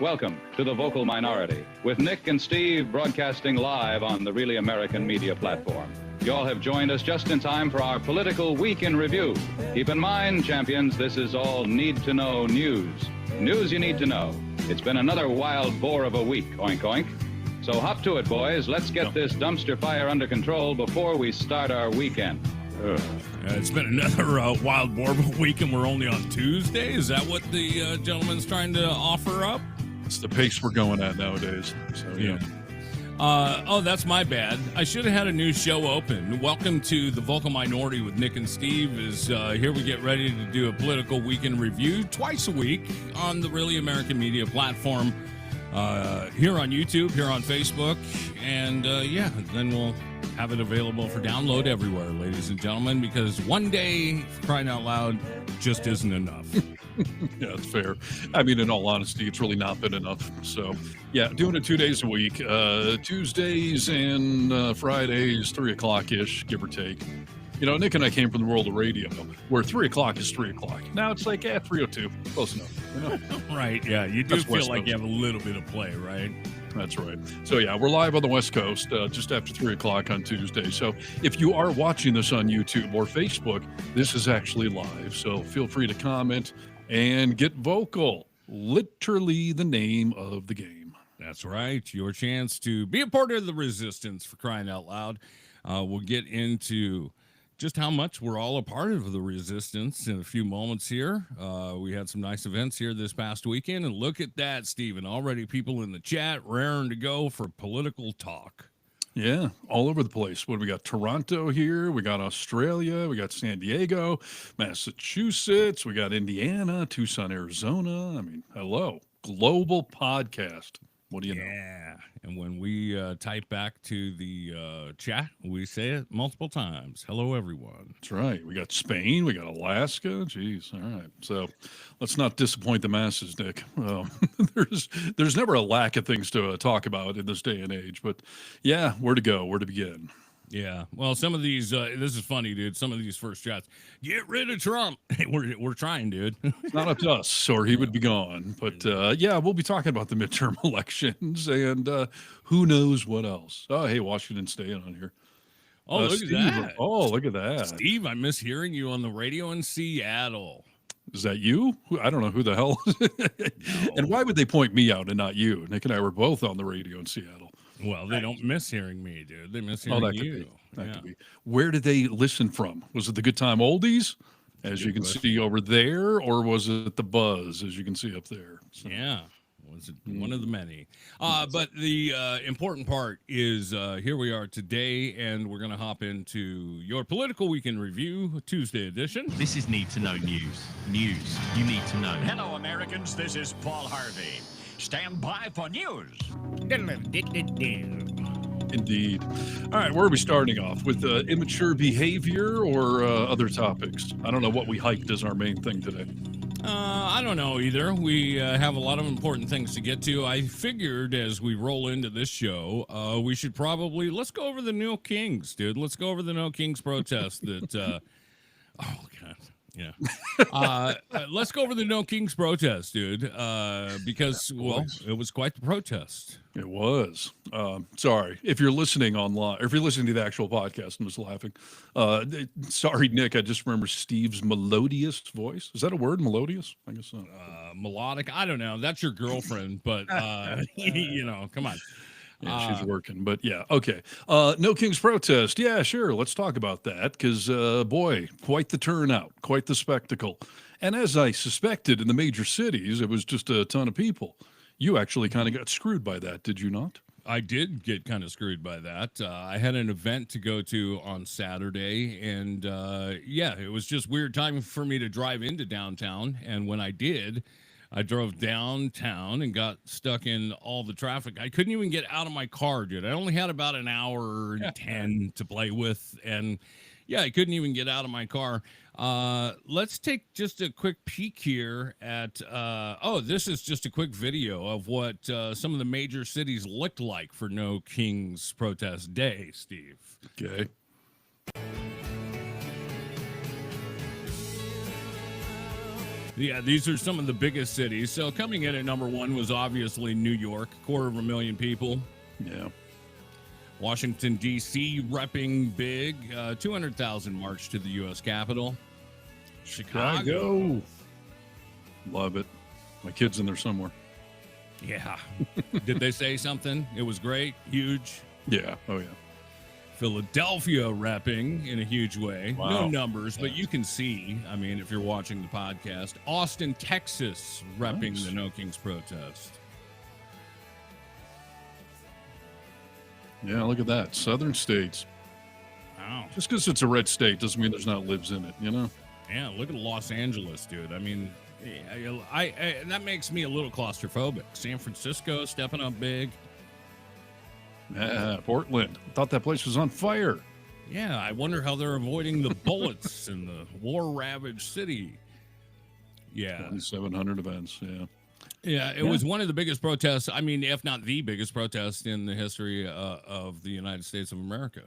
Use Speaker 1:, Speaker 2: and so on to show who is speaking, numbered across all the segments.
Speaker 1: Welcome to The Vocal Minority, with Nick and Steve broadcasting live on the Really American Media platform. You all have joined us just in time for our Political Week in Review. Keep in mind, champions, this is all need-to-know news. News you need to know. It's been another wild boar of a week, oink oink. So hop to it, boys. Let's get this dumpster fire under control before we start our weekend.
Speaker 2: It's been another wild boar of a week, and we're only on Tuesday. Is that what the gentleman's trying to offer up?
Speaker 3: It's the pace we're going at nowadays. So, yeah.
Speaker 2: Oh, that's my bad. I should have had a new show open. Welcome to The Vocal Minority with Nick and Steve. Here we get ready to do a political weekend review twice a week on the Really American Media platform. Here on YouTube, here on Facebook, and then we'll have it available for download everywhere, ladies and gentlemen, because one day, for crying out loud, just isn't enough.
Speaker 3: Yeah, it's fair. I mean, in all honesty, it's really not been enough. So, yeah, doing it 2 days a week, Tuesdays and Fridays, 3 o'clock-ish, give or take. You know, Nick and I came from the world of radio, where 3 o'clock is 3 o'clock. Now it's like, 3:02, close enough. You know?
Speaker 2: Right, yeah, you do
Speaker 3: That's
Speaker 2: feel
Speaker 3: West
Speaker 2: like
Speaker 3: Coast.
Speaker 2: you have a little bit of play, right?
Speaker 3: That's right. So, yeah, we're live on the West Coast just after 3 o'clock on Tuesday. So if you are watching this on YouTube or Facebook, this is actually live. So feel free to comment and get vocal. Literally the name of the game.
Speaker 2: That's right. Your chance to be a part of the resistance, for crying out loud. We'll get into just how much we're all a part of the resistance in a few moments here. We had some nice events here this past weekend, and look at that, Stephen. Already people in the chat raring to go for political talk.
Speaker 3: Yeah, all over the place. What do we got? Toronto here. We got Australia. We got San Diego, Massachusetts. We got Indiana, Tucson, Arizona. I mean, hello. Global podcast. What do you know?
Speaker 2: Yeah, and when we type back to the chat, we say it multiple times. Hello, everyone.
Speaker 3: That's right. We got Spain. We got Alaska. Jeez. All right. So let's not disappoint the masses, Nick. There's never a lack of things to talk about in this day and age. But yeah, where to go? Where to begin?
Speaker 2: Yeah. Well, some of these, this is funny, dude. Some of these first chats, get rid of Trump. We're trying, dude.
Speaker 3: It's not up to us, or he would be gone. But yeah, we'll be talking about the midterm elections and who knows what else. Oh, hey, Washington State on here.
Speaker 2: Oh, look
Speaker 3: Steve,
Speaker 2: at that.
Speaker 3: Oh, look at that.
Speaker 2: Steve, I miss hearing you on the radio in Seattle.
Speaker 3: Is that you? I don't know who the hell. And why would they point me out and not you? Nick and I were both on the radio in Seattle.
Speaker 2: Well, they don't miss hearing me, dude. They miss hearing
Speaker 3: that
Speaker 2: you.
Speaker 3: Could be. Where did they listen from? Was it the Good Time Oldies, as you can see over there, or was it the Buzz, as you can see up there? So,
Speaker 2: Yeah. Was it one of the many? But the important part is here we are today, and we're going to hop into your Political Weekend Review, Tuesday edition.
Speaker 4: This is Need to Know News. News you need to know.
Speaker 5: Hello, Americans. This is Paul Harvey. Stand by for news.
Speaker 3: Indeed. All right, where are we starting off? With immature behavior or other topics? I don't know what we hiked as our main thing today.
Speaker 2: I don't know either. We have a lot of important things to get to. I figured as we roll into this show, we should probably, let's go over the No Kings, dude. Let's go over the No Kings protest that, oh, God. Yeah. Let's go over the No Kings protest, dude, because, well, it was quite the protest.
Speaker 3: It was. Sorry. If you're listening online, or if you're listening to the actual podcast, I'm just laughing. Sorry, Nick. I just remember Steve's melodious voice. Is that a word, melodious? I guess so.
Speaker 2: Melodic. I don't know. That's your girlfriend, but, you know, come on.
Speaker 3: Yeah, she's working, but yeah, okay. No King's protest. Yeah, sure. Let's talk about that because, boy, quite the turnout, quite the spectacle. And as I suspected in the major cities, it was just a ton of people. You actually kind of got screwed by that, did you not?
Speaker 2: I did get kind of screwed by that. I had an event to go to on Saturday, and yeah, it was just weird time for me to drive into downtown. And when I did, I drove downtown and got stuck in all the traffic. I couldn't even get out of my car, dude. I only had about an hour and 10 to play with, and yeah, I couldn't even get out of my car. Let's take just a quick peek here at, oh, this is just a quick video of what some of the major cities looked like for No Kings Protest Day, Steve.
Speaker 3: Okay.
Speaker 2: Yeah, these are some of the biggest cities. So coming in at number one was obviously New York, 250,000 people.
Speaker 3: Yeah.
Speaker 2: Washington, D.C. repping big, 200,000 march to the U.S. Capitol. Chicago.
Speaker 3: Love it. My kid's in there somewhere.
Speaker 2: Yeah. Did they say something? It was great, huge.
Speaker 3: Yeah. Oh, yeah.
Speaker 2: Philadelphia repping in a huge way.
Speaker 3: Wow.
Speaker 2: No numbers, but you can see, I mean, if you're watching the podcast. Austin, Texas repping
Speaker 3: Nice.
Speaker 2: the No Kings protest.
Speaker 3: Yeah, look at that. Southern states.
Speaker 2: Wow.
Speaker 3: Just because it's a red state doesn't mean there's not lives in it, you know?
Speaker 2: Yeah, look at Los Angeles, dude. I mean, I that makes me a little claustrophobic. San Francisco stepping up big.
Speaker 3: Yeah, Portland. I thought that place was on fire.
Speaker 2: Yeah, I wonder how they're avoiding the bullets in the war-ravaged city. Yeah.
Speaker 3: 2,700 events, yeah.
Speaker 2: Yeah, it was one of the biggest protests. I mean, if not the biggest protest in the history of the United States of America.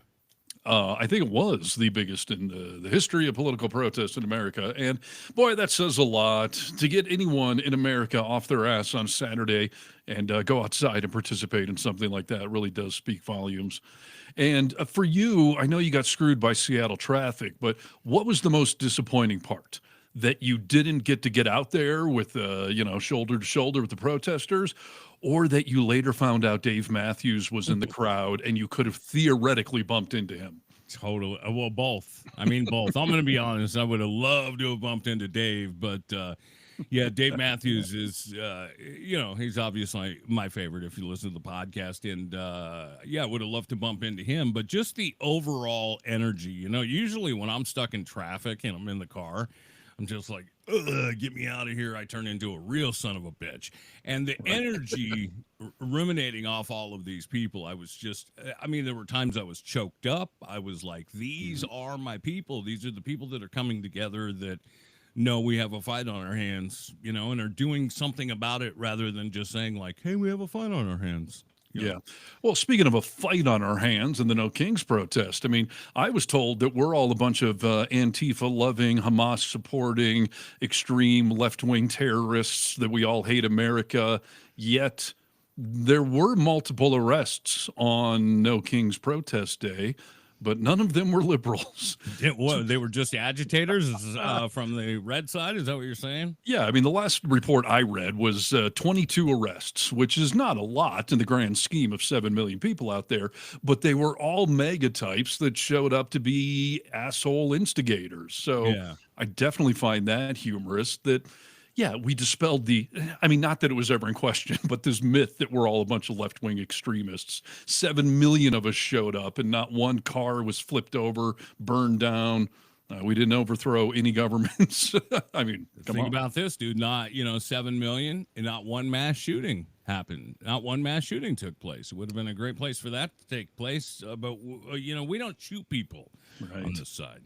Speaker 3: I think it was the biggest in the history of political protest in America. And boy, that says a lot. To get anyone in America off their ass on Saturday and go outside and participate in something like that really does speak volumes. And for you, I know you got screwed by Seattle traffic, but what was the most disappointing part? That you didn't get out there with, shoulder to shoulder with the protesters, or that you later found out Dave Matthews was in the crowd and you could have theoretically bumped into him?
Speaker 2: Totally. Well, both. I mean, both. I'm going to be honest. I would have loved to have bumped into Dave, but yeah, Dave Matthews is, he's obviously my favorite if you listen to the podcast. And I would have loved to bump into him, but just the overall energy, usually when I'm stuck in traffic and I'm in the car, I'm just like, get me out of here. I turn into a real son of a bitch. And the energy ruminating off all of these people, I was just, there were times I was choked up. I was like, these are my people. These are the people that are coming together that know we have a fight on our hands, and are doing something about it rather than just saying like, hey, we have a fight on our hands.
Speaker 3: Yeah. Well, speaking of a fight on our hands and the No Kings protest, I was told that we're all a bunch of Antifa-loving, Hamas-supporting, extreme left-wing terrorists, that we all hate America, yet there were multiple arrests on No Kings protest day, but none of them were liberals.
Speaker 2: They were just agitators from the red side? Is that what you're saying?
Speaker 3: Yeah, the last report I read was 22 arrests, which is not a lot in the grand scheme of 7 million people out there, but they were all mega types that showed up to be asshole instigators. So yeah. I definitely find that humorous that, yeah, we dispelled not that it was ever in question, but this myth that we're all a bunch of left-wing extremists. 7 million of us showed up and not one car was flipped over, burned down. We didn't overthrow any governments.
Speaker 2: Think about this, dude. Not, 7 million and not one mass shooting happened. Not one mass shooting took place. It would have been a great place for that to take place. But, we don't shoot people on this side.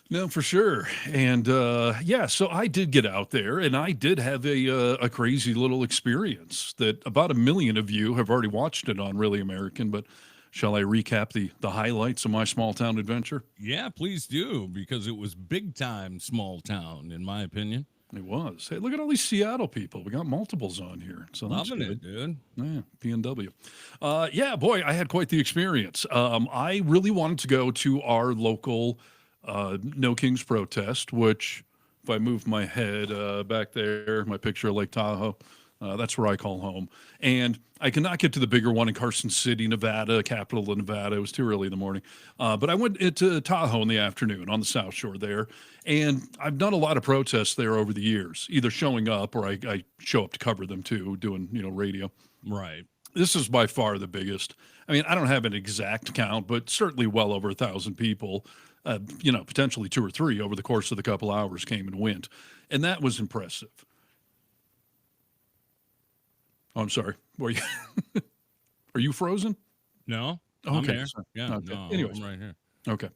Speaker 3: No, for sure. And so I did get out there and I did have a crazy little experience that about 1 million of you have already watched it on Really American, but shall I recap the highlights of my small town adventure?
Speaker 2: Yeah, please do, because it was big time small town, in my opinion.
Speaker 3: It was. Hey, look at all these Seattle people. We got multiples on here. So
Speaker 2: loving it, dude.
Speaker 3: Yeah, PNW. Boy, I had quite the experience. I really wanted to go to our local No Kings protest, which, if I move my head back there, my picture of Lake Tahoe, that's where I call home. And I cannot get to the bigger one in Carson City, Nevada, capital of Nevada. It was too early in the morning. But I went to Tahoe in the afternoon on the South Shore there. And I've done a lot of protests there over the years, either showing up or I show up to cover them too, doing, radio.
Speaker 2: Right.
Speaker 3: This is by far the biggest. I don't have an exact count, but certainly well over 1,000 people. Potentially 2 or 3 over the course of the couple hours came and went. And that was impressive. Oh, I'm sorry. Are you frozen?
Speaker 2: No.
Speaker 3: Okay.
Speaker 2: I'm here. Yeah.
Speaker 3: Okay.
Speaker 2: No,
Speaker 3: Anyways.
Speaker 2: I'm right here.
Speaker 3: Okay.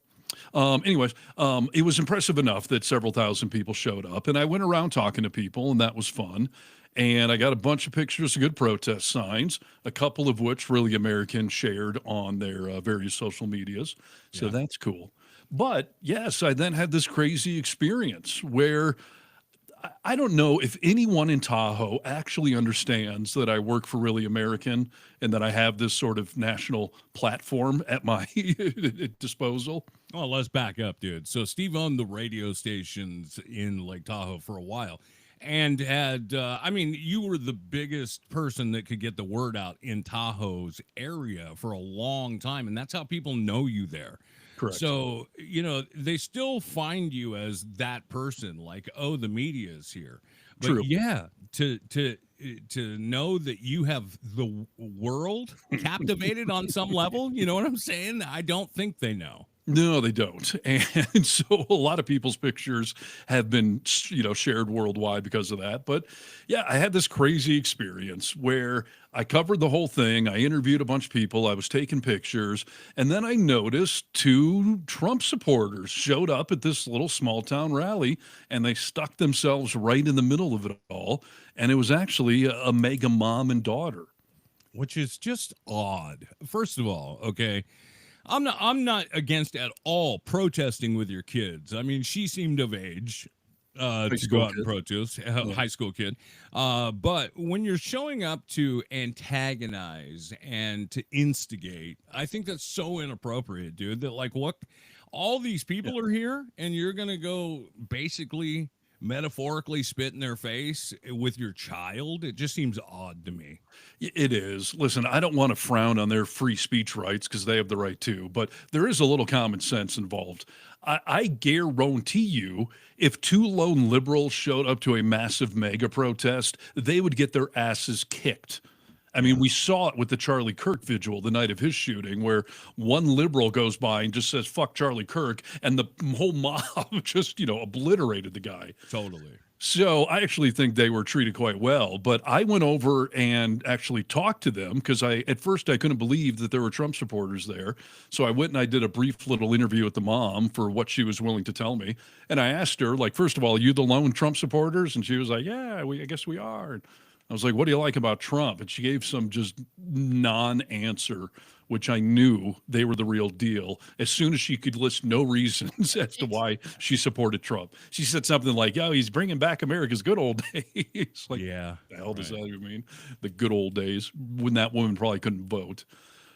Speaker 3: It was impressive enough that several thousand people showed up, and I went around talking to people, and that was fun. And I got a bunch of pictures of good protest signs, a couple of which Really American shared on their various social medias. So that's cool. But yes, I then had this crazy experience where I don't know if anyone in Tahoe actually understands that I work for Really American and that I have this sort of national platform at my disposal.
Speaker 2: Well, let's back up, dude. So Steve owned the radio stations in Lake Tahoe for a while and had, I mean, you were the biggest person that could get the word out in Tahoe's area for a long time. And that's how people know you there.
Speaker 3: Correct.
Speaker 2: So, you know, they still find you as that person, like, oh, the media is here. But
Speaker 3: True.
Speaker 2: yeah, to know that you have the world captivated on some level, you know what I'm saying? I don't think they know.
Speaker 3: No, they don't. And so a lot of people's pictures have been, shared worldwide because of that. But yeah, I had this crazy experience where I covered the whole thing. I interviewed a bunch of people. I was taking pictures. And then I noticed two Trump supporters showed up at this little small town rally and they stuck themselves right in the middle of it all. And it was actually a mega mom and daughter.
Speaker 2: Which is just odd. First of all, okay. I'm not against at all protesting with your kids. I mean, she seemed of age to go out and protest, high school kid. But when you're showing up to antagonize and to instigate, I think that's so inappropriate, dude. That like what all these people are here and you're gonna go basically metaphorically spit in their face with your child. It just seems odd to me.
Speaker 3: It is. Listen, I don't want to frown on their free speech rights because they have the right to, but there is a little common sense involved. I guarantee you, if two lone liberals showed up to a massive mega protest, they would get their asses kicked. I mean, we saw it with the Charlie Kirk vigil the night of his shooting, where one liberal goes by and just says, fuck Charlie Kirk, and the whole mob just, obliterated the guy.
Speaker 2: Totally.
Speaker 3: So I actually think they were treated quite well, but I went over and actually talked to them because at first I couldn't believe that there were Trump supporters there. So I went and I did a brief little interview with the mom for what she was willing to tell me. And I asked her, like, first of all, are you the lone Trump supporters? And she was like, yeah, I guess we are. And I was like, what do you like about Trump? And she gave some just non-answer, which I knew they were the real deal. As soon as she could list no reasons as to why she supported Trump. She said something like, oh, he's bringing back America's good old days. Like,
Speaker 2: yeah.
Speaker 3: What the hell does that even mean? The good old days when that woman probably couldn't vote.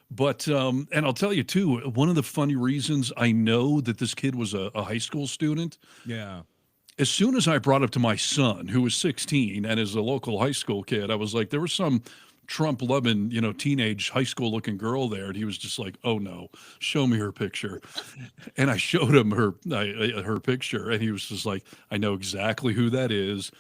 Speaker 3: But, and I'll tell you too, one of the funny reasons I know that this kid was a high school student.
Speaker 2: Yeah.
Speaker 3: As soon as I brought up to my son, who was 16 and is a local high school kid, I was like, there was some Trump-loving, teenage high school-looking girl there, and he was just like, "Oh no, show me her picture." And I showed him her picture, and he was just like, "I know exactly who that is."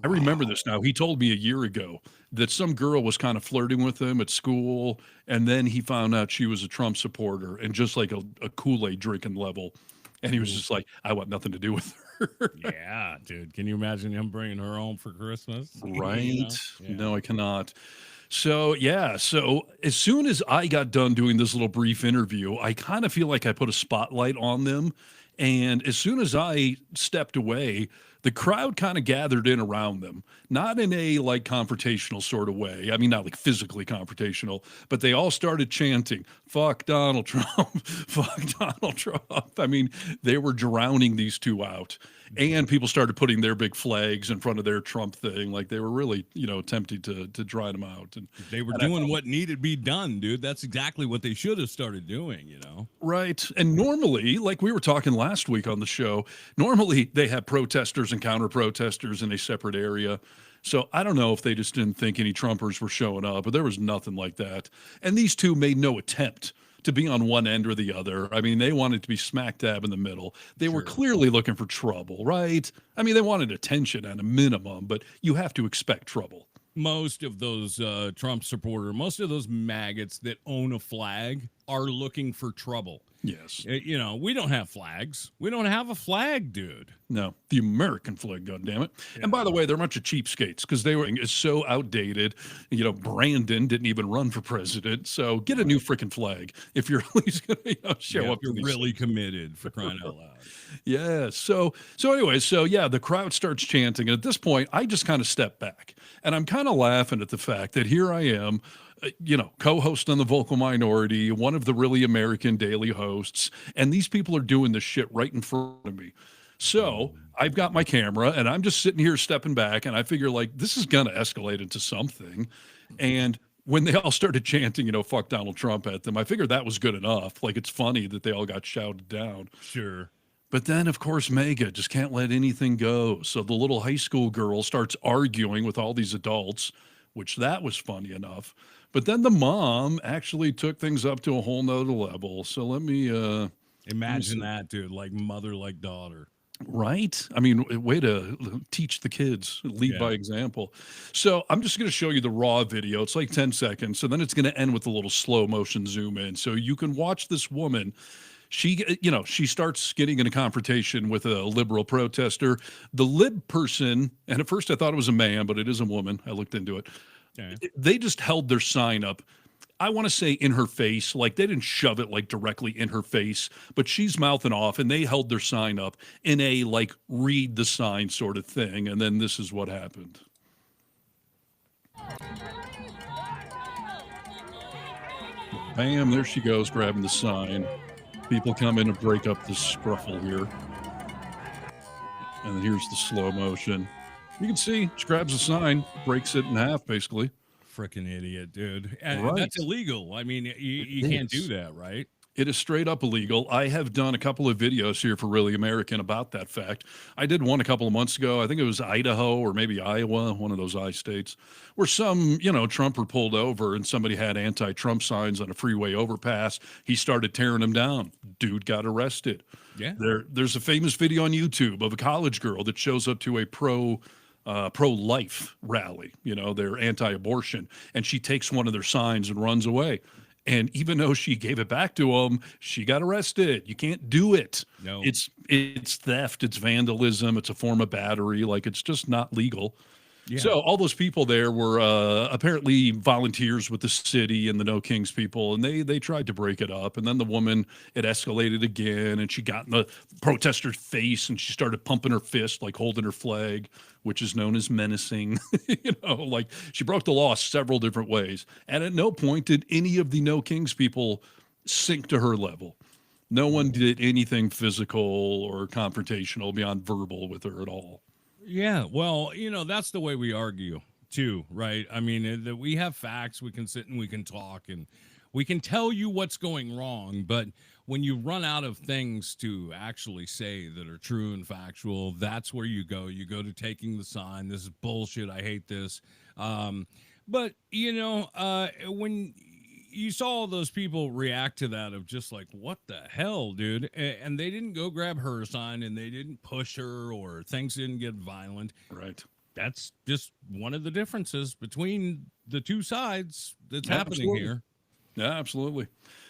Speaker 3: I remember this now. He told me a year ago that some girl was kind of flirting with him at school, and then he found out she was a Trump supporter, and just like a Kool-Aid drinking level, and he was just like, "I want nothing to do with her."
Speaker 2: Yeah, dude. Can you imagine him bringing her home for Christmas?
Speaker 3: Right?
Speaker 2: Yeah.
Speaker 3: No, I cannot. So, yeah. So, as soon as I got done doing this little brief interview, I kind of feel like I put a spotlight on them. And as soon as I stepped away, the crowd kind of gathered in around them, not in a like confrontational sort of way. I mean, not like physically confrontational, but they all started chanting, fuck Donald Trump, fuck Donald Trump. I mean, they were drowning these two out. And people started putting their big flags in front of their Trump thing. Like they were really, attempting to dry them out. And
Speaker 2: they were doing what needed to be done, dude. That's exactly what they should have started doing,
Speaker 3: Right. And normally, like we were talking last week on the show, normally they have protesters and counter protesters in a separate area. So I don't know if they just didn't think any Trumpers were showing up, but there was nothing like that. And these two made no attempt to be on one end or the other. I mean, they wanted to be smack dab in the middle. They were clearly looking for trouble, right? I mean, they wanted attention at a minimum, but you have to expect trouble.
Speaker 2: Most of those Trump most of those maggots that own a flag are looking for trouble.
Speaker 3: Yes.
Speaker 2: We don't have flags. We don't have a flag, dude.
Speaker 3: No, the American flag, goddammit. Yeah. And by the way, they're a bunch of cheapskates because they were so outdated. Brandon didn't even run for president. So get a new freaking flag if you're at least going to show up.
Speaker 2: You're really committed, for crying out loud.
Speaker 3: Yeah. So anyway, the crowd starts chanting. And at this point, I just kind of step back and I'm kind of laughing at the fact that here I am, co-host on the Vocal Minority, one of the Really American daily hosts, and these people are doing this shit right in front of me. So I've got my camera and I'm just sitting here stepping back and I figure like this is going to escalate into something. And when they all started chanting, fuck Donald Trump at them, I figured that was good enough. Like it's funny that they all got shouted down.
Speaker 2: Sure.
Speaker 3: But then, of course, Mega just can't let anything go. So the little high school girl starts arguing with all these adults, which that was funny enough. But then the mom actually took things up to a whole nother level. So let me
Speaker 2: Imagine that, dude. Like mother, like daughter.
Speaker 3: right? I mean, way to teach the kids, lead by example. So I'm just going to show you the raw video. It's like 10 seconds. So then it's going to end with a little slow motion zoom in. So you can watch this woman. She starts getting in a confrontation with a liberal protester. The lib person, and at first I thought it was a man, but it is a woman. I looked into it.
Speaker 2: Okay.
Speaker 3: They just held their sign up. I want to say in her face, like they didn't shove it like directly in her face, but she's mouthing off and they held their sign up in a like read the sign sort of thing. And then this is what happened. Bam, there she goes grabbing the sign. People come in and break up the scruffle here. And then here's the slow motion. You can see she grabs the sign, breaks it in half basically.
Speaker 2: Freaking idiot, dude. And
Speaker 3: Right.
Speaker 2: that's illegal. I mean, you can't do that, right?
Speaker 3: It is straight up illegal. I have done a couple of videos here for Really American about that fact. I did one a couple of months ago. I think it was Idaho or maybe Iowa, one of those I states, where some, Trumper pulled over and somebody had anti-Trump signs on a freeway overpass. He started tearing them down. Dude got arrested.
Speaker 2: Yeah.
Speaker 3: There's a famous video on YouTube of a college girl that shows up to a pro-life rally. They're anti-abortion, and she takes one of their signs and runs away. And even though she gave it back to him, she got arrested. You can't do it.
Speaker 2: No.
Speaker 3: It's theft. It's vandalism. It's a form of battery. Like it's just not legal.
Speaker 2: Yeah.
Speaker 3: So all those people there were apparently volunteers with the city and the No Kings people, and they tried to break it up. And then the woman, it escalated again, and she got in the protester's face, and she started pumping her fist, like holding her flag, which is known as menacing. Like she broke the law several different ways. And at no point did any of the No Kings people sink to her level. No one did anything physical or confrontational beyond verbal with her at all.
Speaker 2: Yeah, well, that's the way we argue too, right? I mean, that we have facts, we can sit and we can talk and we can tell you what's going wrong, but when you run out of things to actually say that are true and factual, that's where you go. You go to taking the sign. This is bullshit. I hate this. But when you saw all those people react to that of just like, what the hell, dude? And they didn't go grab her sign and they didn't push her or things didn't get violent.
Speaker 3: Right.
Speaker 2: That's just one of the differences between the two sides that's happening
Speaker 3: Absolutely.
Speaker 2: here.
Speaker 3: Yeah, absolutely.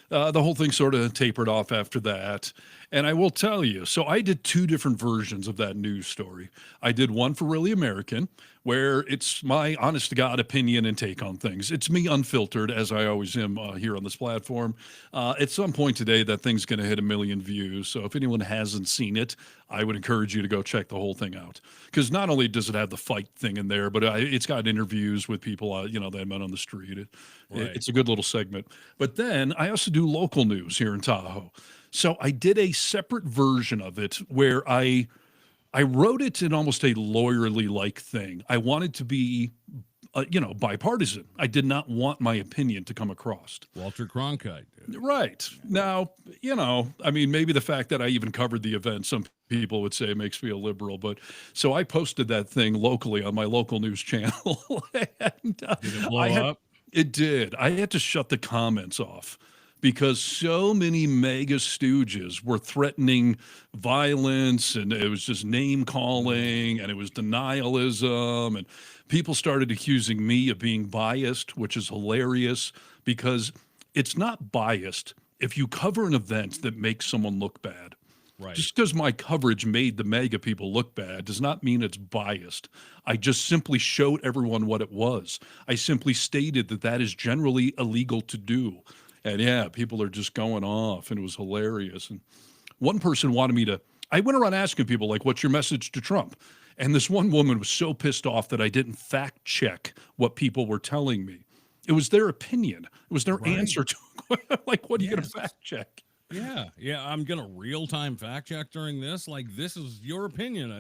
Speaker 3: The whole thing sort of tapered off after that. And I will tell you, so I did two different versions of that news story. I did one for Really American, where it's my honest to God opinion and take on things. It's me unfiltered, as I always am here on this platform. At some point today, that thing's going to hit 1 million views. So if anyone hasn't seen it, I would encourage you to go check the whole thing out. Because not only does it have the fight thing in there, but it's got interviews with people, that I met on the street. It's a good little segment. But then I also do local news here in Tahoe. So I did a separate version of it where I wrote it in almost a lawyerly like thing. I wanted to be, bipartisan. I did not want my opinion to come across.
Speaker 2: Walter Cronkite. Dude.
Speaker 3: Right. Now, maybe the fact that I even covered the event, some people would say makes me a liberal, but so I posted that thing locally on my local news channel. And,
Speaker 2: Did it blow up?
Speaker 3: It did. I had to shut the comments off because so many mega stooges were threatening violence, and it was just name calling, and it was denialism, and people started accusing me of being biased, which is hilarious because it's not biased if you cover an event that makes someone look bad.
Speaker 2: Right.
Speaker 3: Just because my coverage made the mega people look bad does not mean it's biased. I just simply showed everyone what it was. I simply stated that is generally illegal to do. And yeah, people are just going off, and it was hilarious. And one person wanted me to, I went around asking people, like, what's your message to Trump? And this one woman was so pissed off that I didn't fact check what people were telling me. It was their opinion. It was their answer to, like, what are you going to fact check?
Speaker 2: Yeah. I'm gonna real time fact check during this. Like, this is your opinion.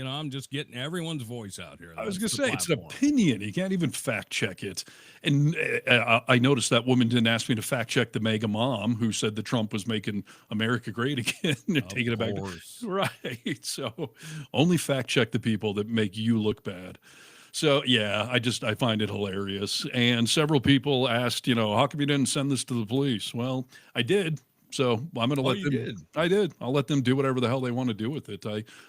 Speaker 2: I'm just getting everyone's voice out here.
Speaker 3: I was
Speaker 2: That's
Speaker 3: going to
Speaker 2: the
Speaker 3: say, it's an
Speaker 2: platform.
Speaker 3: opinion. You can't even fact check it. And I noticed that woman didn't ask me to fact check the mega mom who said that Trump was making America great again and
Speaker 2: Of
Speaker 3: taking it back.
Speaker 2: course.
Speaker 3: Right. So only fact check the people that make you look bad. So yeah, I find it hilarious. And several people asked, how come you didn't send this to the police? Well, I did. So I'm going to
Speaker 2: Oh,
Speaker 3: let
Speaker 2: you
Speaker 3: them.
Speaker 2: did.
Speaker 3: I did. I'll let them do whatever the hell they want to do with it.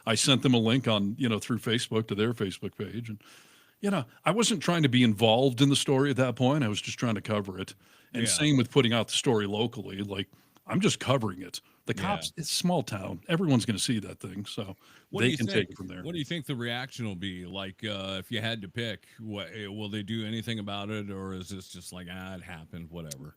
Speaker 3: I sent them a link on through Facebook to their Facebook page, and I wasn't trying to be involved in the story at that point. I was just trying to cover it. And
Speaker 2: Yeah.
Speaker 3: same with putting out the story locally. Like, I'm just covering it. The
Speaker 2: Yeah.
Speaker 3: cops, it's small town. Everyone's going to see that thing. So they can take it from there.
Speaker 2: What do you think the reaction will be? Like, if you had to pick, will they do anything about it, or is this just like, it happened, whatever?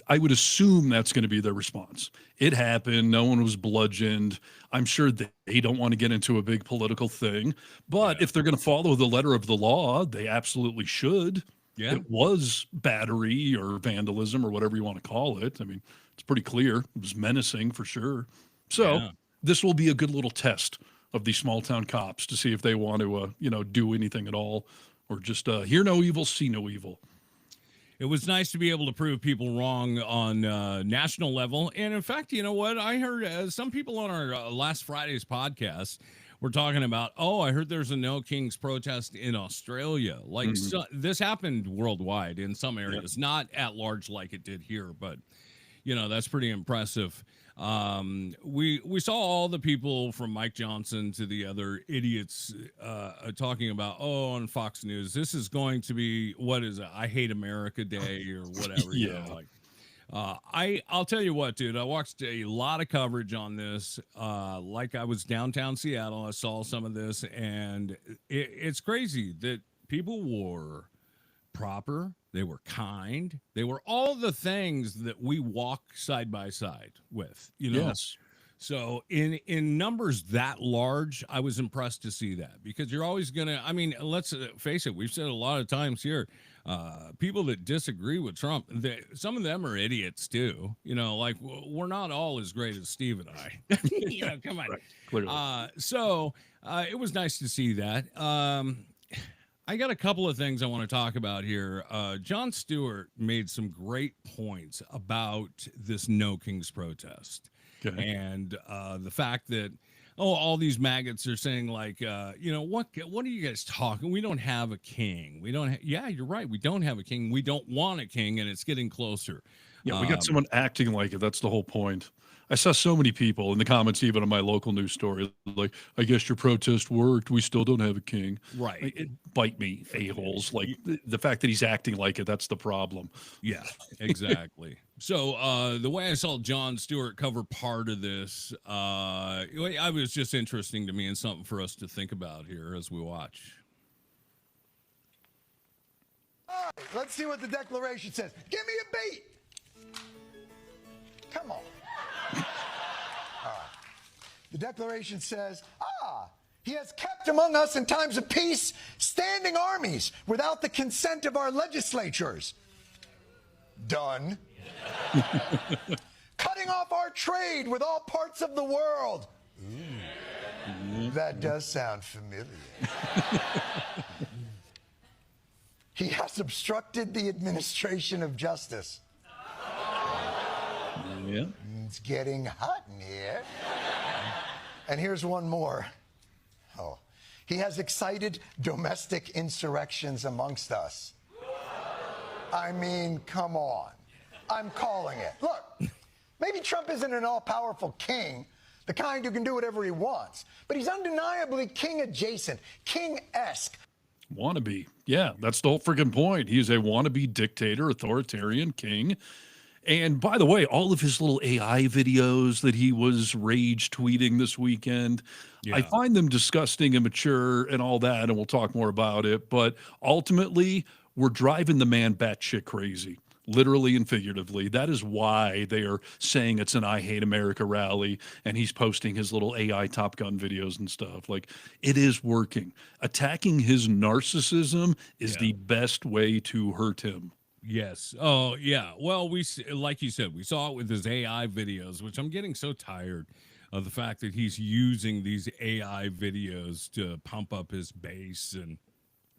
Speaker 3: I would assume that's going to be their response. It happened. No one was bludgeoned. I'm sure they don't want to get into a big political thing. But if they're going to follow the letter of the law, they absolutely should.
Speaker 2: Yeah.
Speaker 3: It was battery or vandalism or whatever you want to call it. I mean, it's pretty clear. It was menacing for sure. So
Speaker 2: Yeah.
Speaker 3: this will be a good little test of these small town cops to see if they want to, do anything at all, or just hear no evil, see no evil.
Speaker 2: It was nice to be able to prove people wrong on national level. And in fact, you know what? I heard some people on our last Friday's podcast were talking about, I heard there's a No Kings protest in Australia. Like, this happened worldwide in some areas, not at large like it did here, but that's pretty impressive. We saw all the people from Mike Johnson to the other idiots talking about, on Fox News, this is going to be, what is it, I Hate America Day or whatever. I'll tell you what, dude, I watched a lot of coverage on this. Like, I was downtown Seattle, I saw some of this, and it's crazy that people were proper, they were kind, they were all the things that we walk side by side with,
Speaker 3: Yes.
Speaker 2: So in numbers that large, I was impressed to see that, because you're always gonna, let's face it, we've said a lot of times here, people that disagree with Trump, some of them are idiots too. Like, we're not all as great as Steve and I. Come on.
Speaker 3: Right. Clearly.
Speaker 2: So it was nice to see that. I got a couple of things I want to talk about here. Jon Stewart made some great points about this No Kings protest.
Speaker 3: Okay.
Speaker 2: And the fact that, all these maggots are saying, like, what are you guys talking? We don't have a king. Yeah, you're right. We don't have a king. We don't want a king, and it's getting closer.
Speaker 3: Yeah, we got someone acting like it. That's the whole point. I saw so many people in the comments, even on my local news story, like, I guess your protest worked. We still don't have a king.
Speaker 2: Right.
Speaker 3: Like, bite me, a-holes. Like, the fact that he's acting like it, that's the problem.
Speaker 2: Yeah, exactly. So the way I saw Jon Stewart cover part of this, I was just interesting to me and something for us to think about here as we watch.
Speaker 6: All right, let's see what the Declaration says. Give me a beat. Come on. All right. The Declaration says, he has kept among us in times of peace standing armies without the consent of our legislatures. Done. Cutting off our trade with all parts of the world. Ooh. That does sound familiar. He has obstructed the administration of justice.
Speaker 3: Yeah.
Speaker 6: It's getting hot in here. And here's one more. He has excited domestic insurrections amongst us. I mean, come on. I'm calling it. Look, maybe Trump isn't an all-powerful king, the kind who can do whatever he wants, but he's undeniably king-adjacent, king-esque.
Speaker 3: Wannabe. Yeah, that's the whole freaking point. He's a wannabe dictator, authoritarian king. And by the way, all of his little AI videos that he was rage tweeting this weekend, I find them disgusting, immature, and all that, and we'll talk more about it. But ultimately, we're driving the man batshit crazy, literally and figuratively. That is why they are saying it's an I Hate America rally, and he's posting his little AI Top Gun videos and stuff. Like, it is working. Attacking his narcissism is the best way to hurt him.
Speaker 2: Yes. Oh, yeah. Well, like you said, we saw it with his AI videos, which I'm getting so tired of the fact that he's using these AI videos to pump up his base. And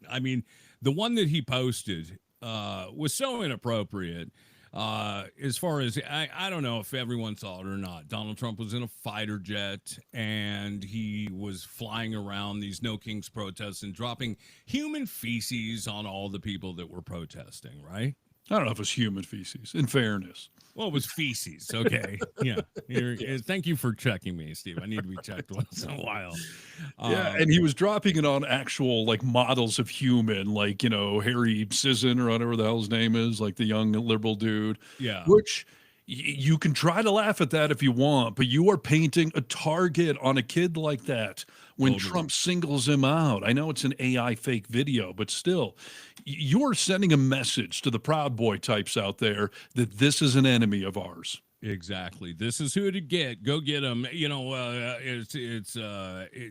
Speaker 2: I mean, the one that he posted was so inappropriate. As far as I don't know if everyone saw it or not. Donald Trump was in a fighter jet and he was flying around these No Kings protests and dropping human feces on all the people that were protesting, right?
Speaker 3: I don't know if it's human feces, in fairness.
Speaker 2: Well, it was feces. Okay. Yeah. Thank you for checking me, Steve. I need to be checked once in a while.
Speaker 3: Yeah, and he was dropping it on actual like models of human, like, you know, Harry Sisson or whatever the hell his name is, like the young liberal dude.
Speaker 2: Yeah.
Speaker 3: Which you can try to laugh at that if you want, but you are painting a target on a kid like that when
Speaker 2: Totally.
Speaker 3: Trump singles him out. I know it's an AI fake video, but still, you're sending a message to the Proud Boy types out there that this is an enemy of ours.
Speaker 2: Exactly. This is who to get. Go get them. You know,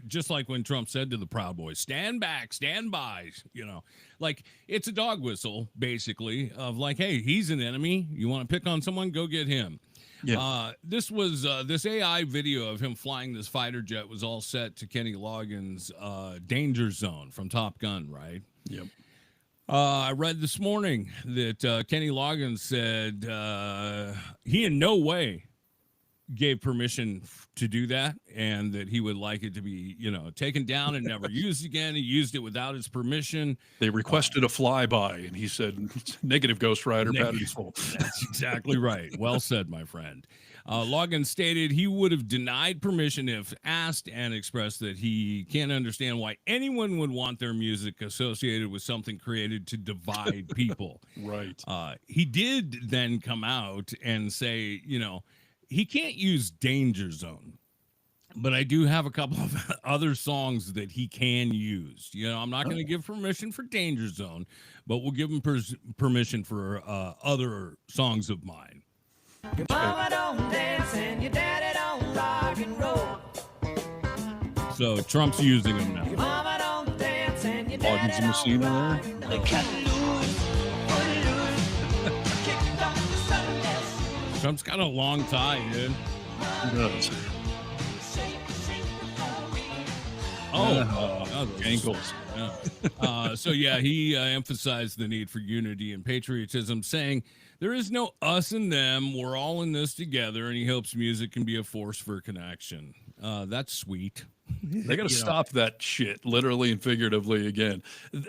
Speaker 2: just like when Trump said to the Proud Boys, "Stand back, stand by." You know, like it's a dog whistle, basically, of like, hey, he's an enemy. You want to pick on someone? Go get him.
Speaker 3: Yeah.
Speaker 2: This was this AI video of him flying this fighter jet was all set to Kenny Loggins' Danger Zone from Top Gun, right?
Speaker 3: Yep.
Speaker 2: I read this morning that Kenny Loggins said he in no way gave permission to do that and that he would like it to be, you know, taken down and never used again. He used it without his permission.
Speaker 3: They requested a flyby, and he said, negative, Ghost Rider, battery's full.
Speaker 2: That's exactly right. Well said, my friend. Loggins stated he would have denied permission if asked and expressed that he can't understand why anyone would want their music associated with something created to divide people.
Speaker 3: Right.
Speaker 2: He did then come out and say, you know, he can't use Danger Zone, but I do have a couple of other songs that he can use. You know, I'm not going to give permission for Danger Zone, but we'll give him permission for other songs of mine.
Speaker 7: Your mama don't dance and your daddy don't rock and roll.
Speaker 2: So Trump's using them now.
Speaker 7: Your mama don't dance and your
Speaker 3: Loggins
Speaker 7: daddy
Speaker 3: and Messina
Speaker 7: don't
Speaker 3: there.
Speaker 7: rock and roll. Cut loose, put it loose, kick off the sundays.
Speaker 2: Trump's got a long tie, dude.
Speaker 3: He does.
Speaker 2: Those
Speaker 3: Ankles.
Speaker 2: Yeah. So yeah, he emphasized the need for unity and patriotism, saying there is no us and them. We're all in this together, and he hopes music can be a force for connection. That's sweet.
Speaker 3: They got to stop that shit, literally and figuratively again.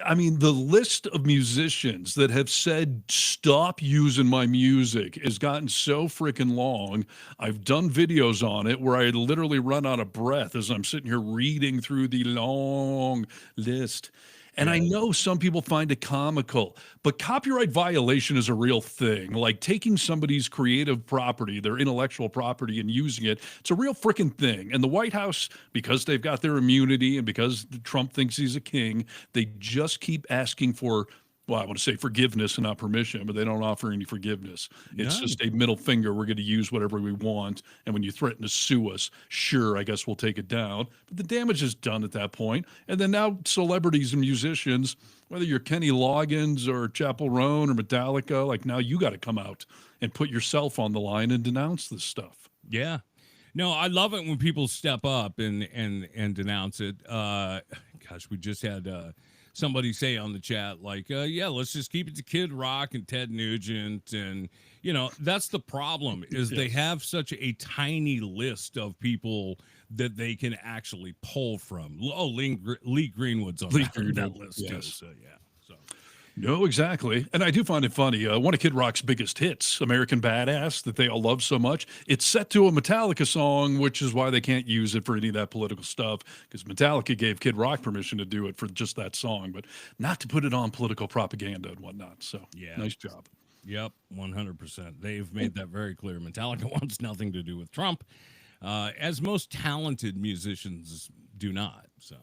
Speaker 3: I mean, the list of musicians that have said, stop using my music has gotten so freaking long. I've done videos on it where I literally run out of breath as I'm sitting here reading through the long list. And I know some people find it comical, but copyright violation is a real thing. Like taking somebody's creative property, their intellectual property, and using it, it's a real freaking thing. And the White House, because they've got their immunity and because Trump thinks he's a king, they just keep asking for, well, I want to say forgiveness and not permission, but they don't offer any forgiveness. It's just a middle finger. We're going to use whatever we want. And when you threaten to sue us, sure, I guess we'll take it down. But the damage is done at that point. And then now celebrities and musicians, whether you're Kenny Loggins or Chappell Roan or Metallica, like now you got to come out and put yourself on the line and denounce this stuff.
Speaker 2: Yeah. No, I love it when people step up and denounce it. Gosh, we just had somebody say on the chat, like, yeah, let's just keep it to Kid Rock and Ted Nugent. And, you know, that's the problem is they have such a tiny list of people that they can actually pull from. Oh, Lee Greenwood's on that list too. So, yeah. So.
Speaker 3: No, exactly. And I do find it funny. One of Kid Rock's biggest hits, American Badass, that they all love so much, it's set to a Metallica song, which is why they can't use it for any of that political stuff, because Metallica gave Kid Rock permission to do it for just that song, but not to put it on political propaganda and whatnot. So,
Speaker 2: yeah,
Speaker 3: nice job.
Speaker 2: Yep, 100%. They've made that very clear. Metallica wants nothing to do with Trump, as most talented musicians do not, so...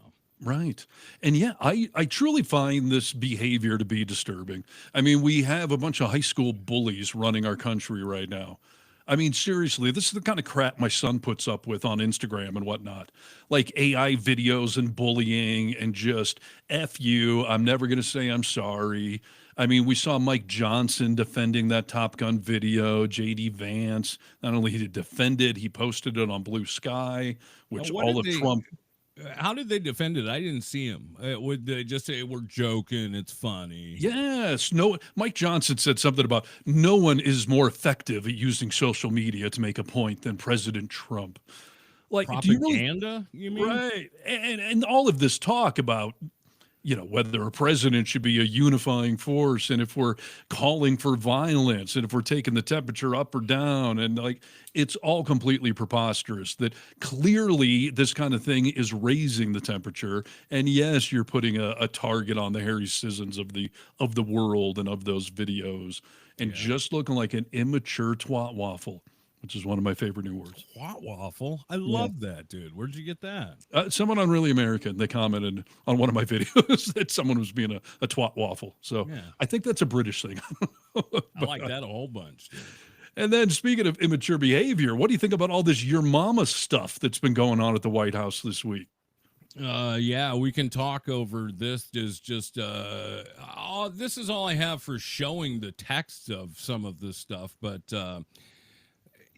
Speaker 3: Right. And yeah, I truly find this behavior to be disturbing. I mean, we have a bunch of high school bullies running our country right now. I mean, seriously, this is the kind of crap my son puts up with on Instagram and whatnot, like AI videos and bullying and just F you. I'm never going to say I'm sorry. I mean, we saw Mike Johnson defending that Top Gun video, JD Vance. Not only did he defend it, he posted it on Blue Sky, which
Speaker 2: What
Speaker 3: all
Speaker 2: did
Speaker 3: of
Speaker 2: they?
Speaker 3: Trump.
Speaker 2: How did they defend it? I didn't see him. Would they just say we're joking? It's funny.
Speaker 3: Yes, no. Mike Johnson said something about no one is more effective at using social media to make a point than President Trump. Like, do you really,
Speaker 2: Propaganda? You mean?
Speaker 3: right? And all of this talk about, whether a president should be a unifying force, and if we're calling for violence, and if we're taking the temperature up or down, and like, it's all completely preposterous that clearly this kind of thing is raising the temperature. And yes, you're putting a target on the Harry Sissons of the world and of those videos, and just looking like an immature twat waffle, which is one of my favorite new words.
Speaker 2: Twat waffle. I love that, dude. Where'd you get that?
Speaker 3: Someone on Really American, they commented on one of my videos that someone was being a twat waffle. So
Speaker 2: Yeah.
Speaker 3: I think that's a British thing.
Speaker 2: I like that a whole bunch, dude.
Speaker 3: And then speaking of immature behavior, what do you think about all this your mama stuff that's been going on at the White House this week?
Speaker 2: Yeah, we can talk over this. Is just this is all I have for showing the text of some of this stuff, but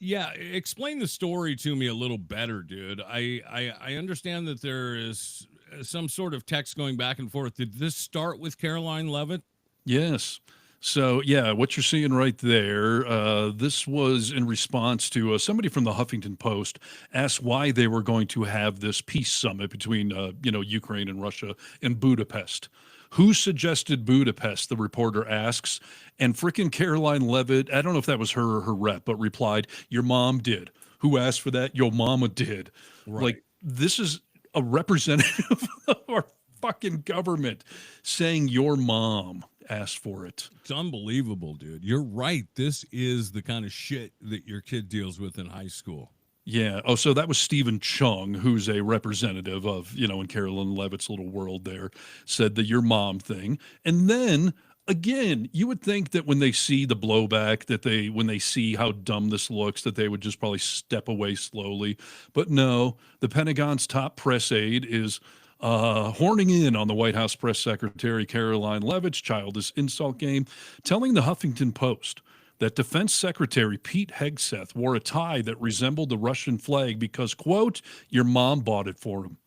Speaker 2: yeah, explain the story to me a little better, dude. I understand that there is some sort of text going back and forth. Did this start with Caroline Levitt?
Speaker 3: Yes. So, yeah, what you're seeing right there, this was in response to somebody from the Huffington Post asked why they were going to have this peace summit between, Ukraine and Russia in Budapest. Who suggested Budapest? The reporter asks. And frickin' Caroline Levitt, I don't know if that was her or her rep, but replied, your mom did. Who asked for that? Your mama did.
Speaker 2: Right.
Speaker 3: Like, this is a representative of our fucking government saying your mom asked for it.
Speaker 2: It's unbelievable, dude. You're right. This is the kind of shit that your kid deals with in high school.
Speaker 3: Yeah. Oh, so that was Stephen Chung, who's a representative of, in Carolyn Levitt's little world there, said the your mom thing. And then again, you would think that when they see the blowback, when they see how dumb this looks, that they would just probably step away slowly. But no, the Pentagon's top press aide is horning in on the White House press secretary Caroline Levitt's childish insult game, telling the Huffington Post that Defense Secretary Pete Hegseth wore a tie that resembled the Russian flag because, quote, your mom bought it for him.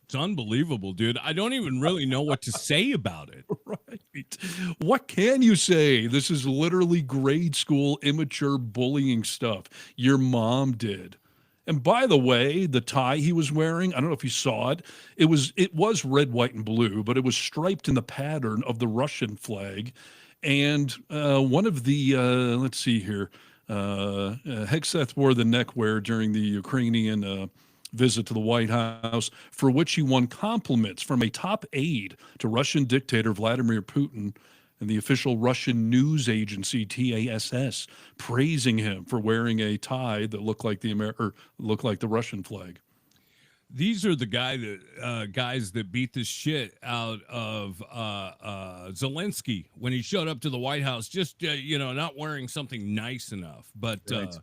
Speaker 2: It's unbelievable, dude. I don't even really know what to say about it.
Speaker 3: Right. What can you say? This is literally grade school immature bullying stuff. Your mom did. And by the way, the tie he was wearing, I don't know if you saw it. It was red, white, and blue, but it was striped in the pattern of the Russian flag. And one of the, let's see here, Hegseth wore the neckwear during the Ukrainian visit to the White House, for which he won compliments from a top aide to Russian dictator Vladimir Putin and the official Russian news agency TASS, praising him for wearing a tie that looked like the Russian flag.
Speaker 2: These are the guys that beat the shit out of Zelensky when he showed up to the White House, just not wearing something nice enough. But
Speaker 3: Right.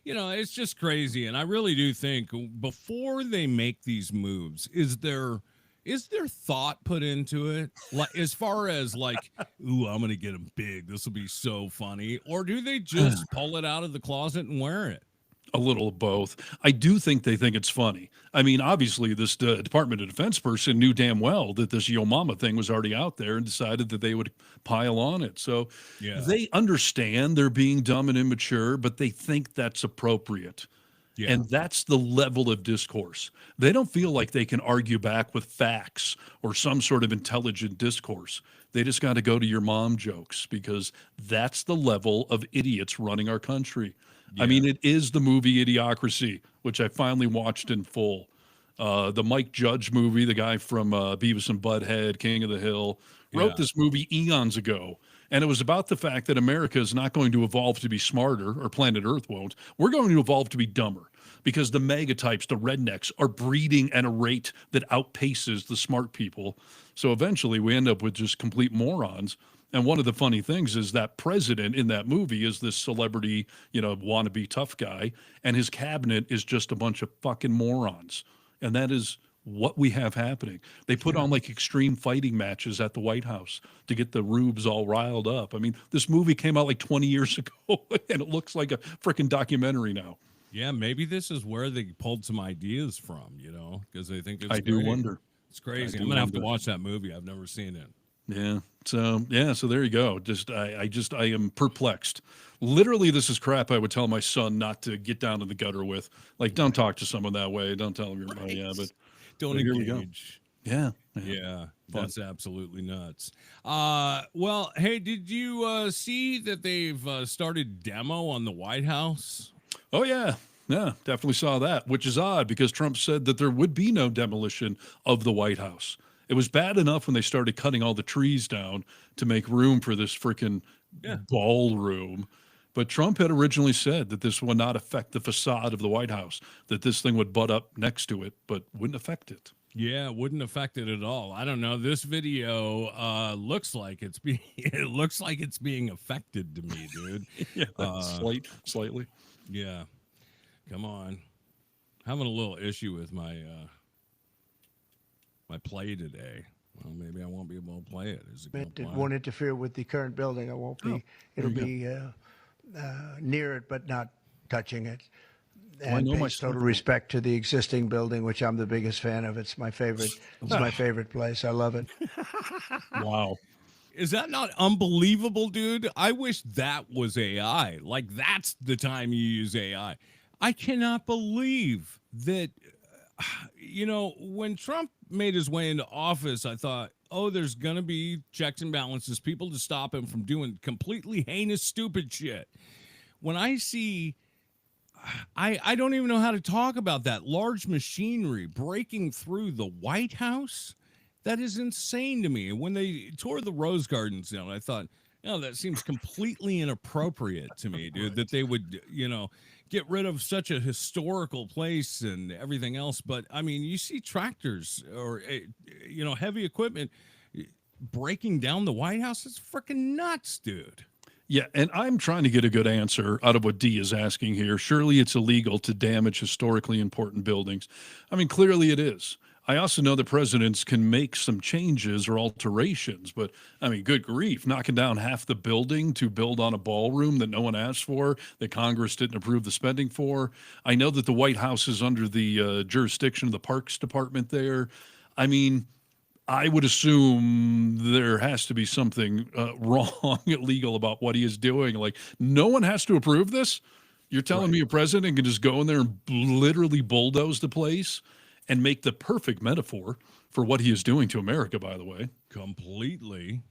Speaker 2: it's just crazy. And I really do think before they make these moves, is there thought put into it, like as far as like, ooh, I'm gonna get him big, this will be so funny, or do they just pull it out of the closet and wear it?
Speaker 3: A little of both. I do think they think it's funny. I mean, obviously, this Department of Defense person knew damn well that this Yo Mama thing was already out there and decided that they would pile on it. So
Speaker 2: Yeah.
Speaker 3: they understand they're being dumb and immature, but they think that's appropriate.
Speaker 2: Yeah.
Speaker 3: And that's the level of discourse. They don't feel like they can argue back with facts or some sort of intelligent discourse. They just got to go to your mom jokes because that's the level of idiots running our country. I mean, it is the movie Idiocracy, which I finally watched in full. The Mike Judge movie, the guy from Beavis and Butthead, King of the Hill, wrote this movie eons ago. And it was about the fact that America is not going to evolve to be smarter, or planet Earth won't. We're going to evolve to be dumber because the megatypes, the rednecks, are breeding at a rate that outpaces the smart people. So eventually we end up with just complete morons. And one of the funny things is that president in that movie is this celebrity, wannabe tough guy, and his cabinet is just a bunch of fucking morons. And that is what we have happening. They put on like extreme fighting matches at the White House to get the rubes all riled up. I mean, this movie came out like 20 years ago, and it looks like a freaking documentary now.
Speaker 2: Yeah, maybe this is where they pulled some ideas from, because they think it's
Speaker 3: I do
Speaker 2: great.
Speaker 3: wonder.
Speaker 2: It's crazy.
Speaker 3: I
Speaker 2: I'm
Speaker 3: do
Speaker 2: gonna have to
Speaker 3: wonder.
Speaker 2: watch that movie. I've never seen it.
Speaker 3: Yeah. So there you go. I am perplexed. Literally, this is crap I would tell my son not to get down in the gutter with. Like, don't talk to someone that way. Don't tell them you're, yeah, but
Speaker 2: Don't
Speaker 3: here we go.
Speaker 2: engage.
Speaker 3: Yeah.
Speaker 2: Yeah, that's absolutely nuts. Well, hey, did you see that they've started demo on the White House?
Speaker 3: Oh, yeah. Yeah, definitely saw that, which is odd because Trump said that there would be no demolition of the White House. It was bad enough when they started cutting all the trees down to make room for this freaking ballroom. But Trump had originally said that this would not affect the facade of the White House, that this thing would butt up next to it, but wouldn't affect it.
Speaker 2: Yeah, it wouldn't affect it at all. I don't know. This video looks like it's being affected to me, dude.
Speaker 3: Yeah, slightly.
Speaker 2: Yeah. Come on. Having a little issue with my my play today. Well, maybe I won't be able to play it. Is it gonna
Speaker 8: It
Speaker 2: play?
Speaker 8: won't interfere with the current building. It won't be. It'll be near it, but not touching it.
Speaker 3: I
Speaker 8: And
Speaker 3: know my
Speaker 8: pays total
Speaker 3: son-
Speaker 8: respect to the existing building, which I'm the biggest fan of. It's my favorite. It's my favorite place. I love it.
Speaker 3: Wow.
Speaker 2: Is that not unbelievable, dude? I wish that was AI. Like, that's the time you use AI. I cannot believe that, when Trump made his way into office, I thought, oh, there's going to be checks and balances, people to stop him from doing completely heinous, stupid shit. When I see, I don't even know how to talk about that large machinery breaking through the White House. That is insane to me. And when they tore the Rose Gardens down, I thought, that seems completely inappropriate to me, dude, that they would, get rid of such a historical place and everything else. But I mean, you see tractors or, heavy equipment breaking down the White House. It's freaking nuts, dude.
Speaker 3: Yeah, and I'm trying to get a good answer out of what Dee is asking here. Surely it's illegal to damage historically important buildings. I mean, clearly it is. I also know that presidents can make some changes or alterations, but I mean, good grief, knocking down half the building to build on a ballroom that no one asked for, that Congress didn't approve the spending for. I know that the White House is under the jurisdiction of the Parks Department there. I mean, I would assume there has to be something wrong, illegal about what he is doing. Like, no one has to approve this? You're telling me a president can just go in there and literally bulldoze the place and make the perfect metaphor for what he is doing to America, by the way.
Speaker 2: Completely.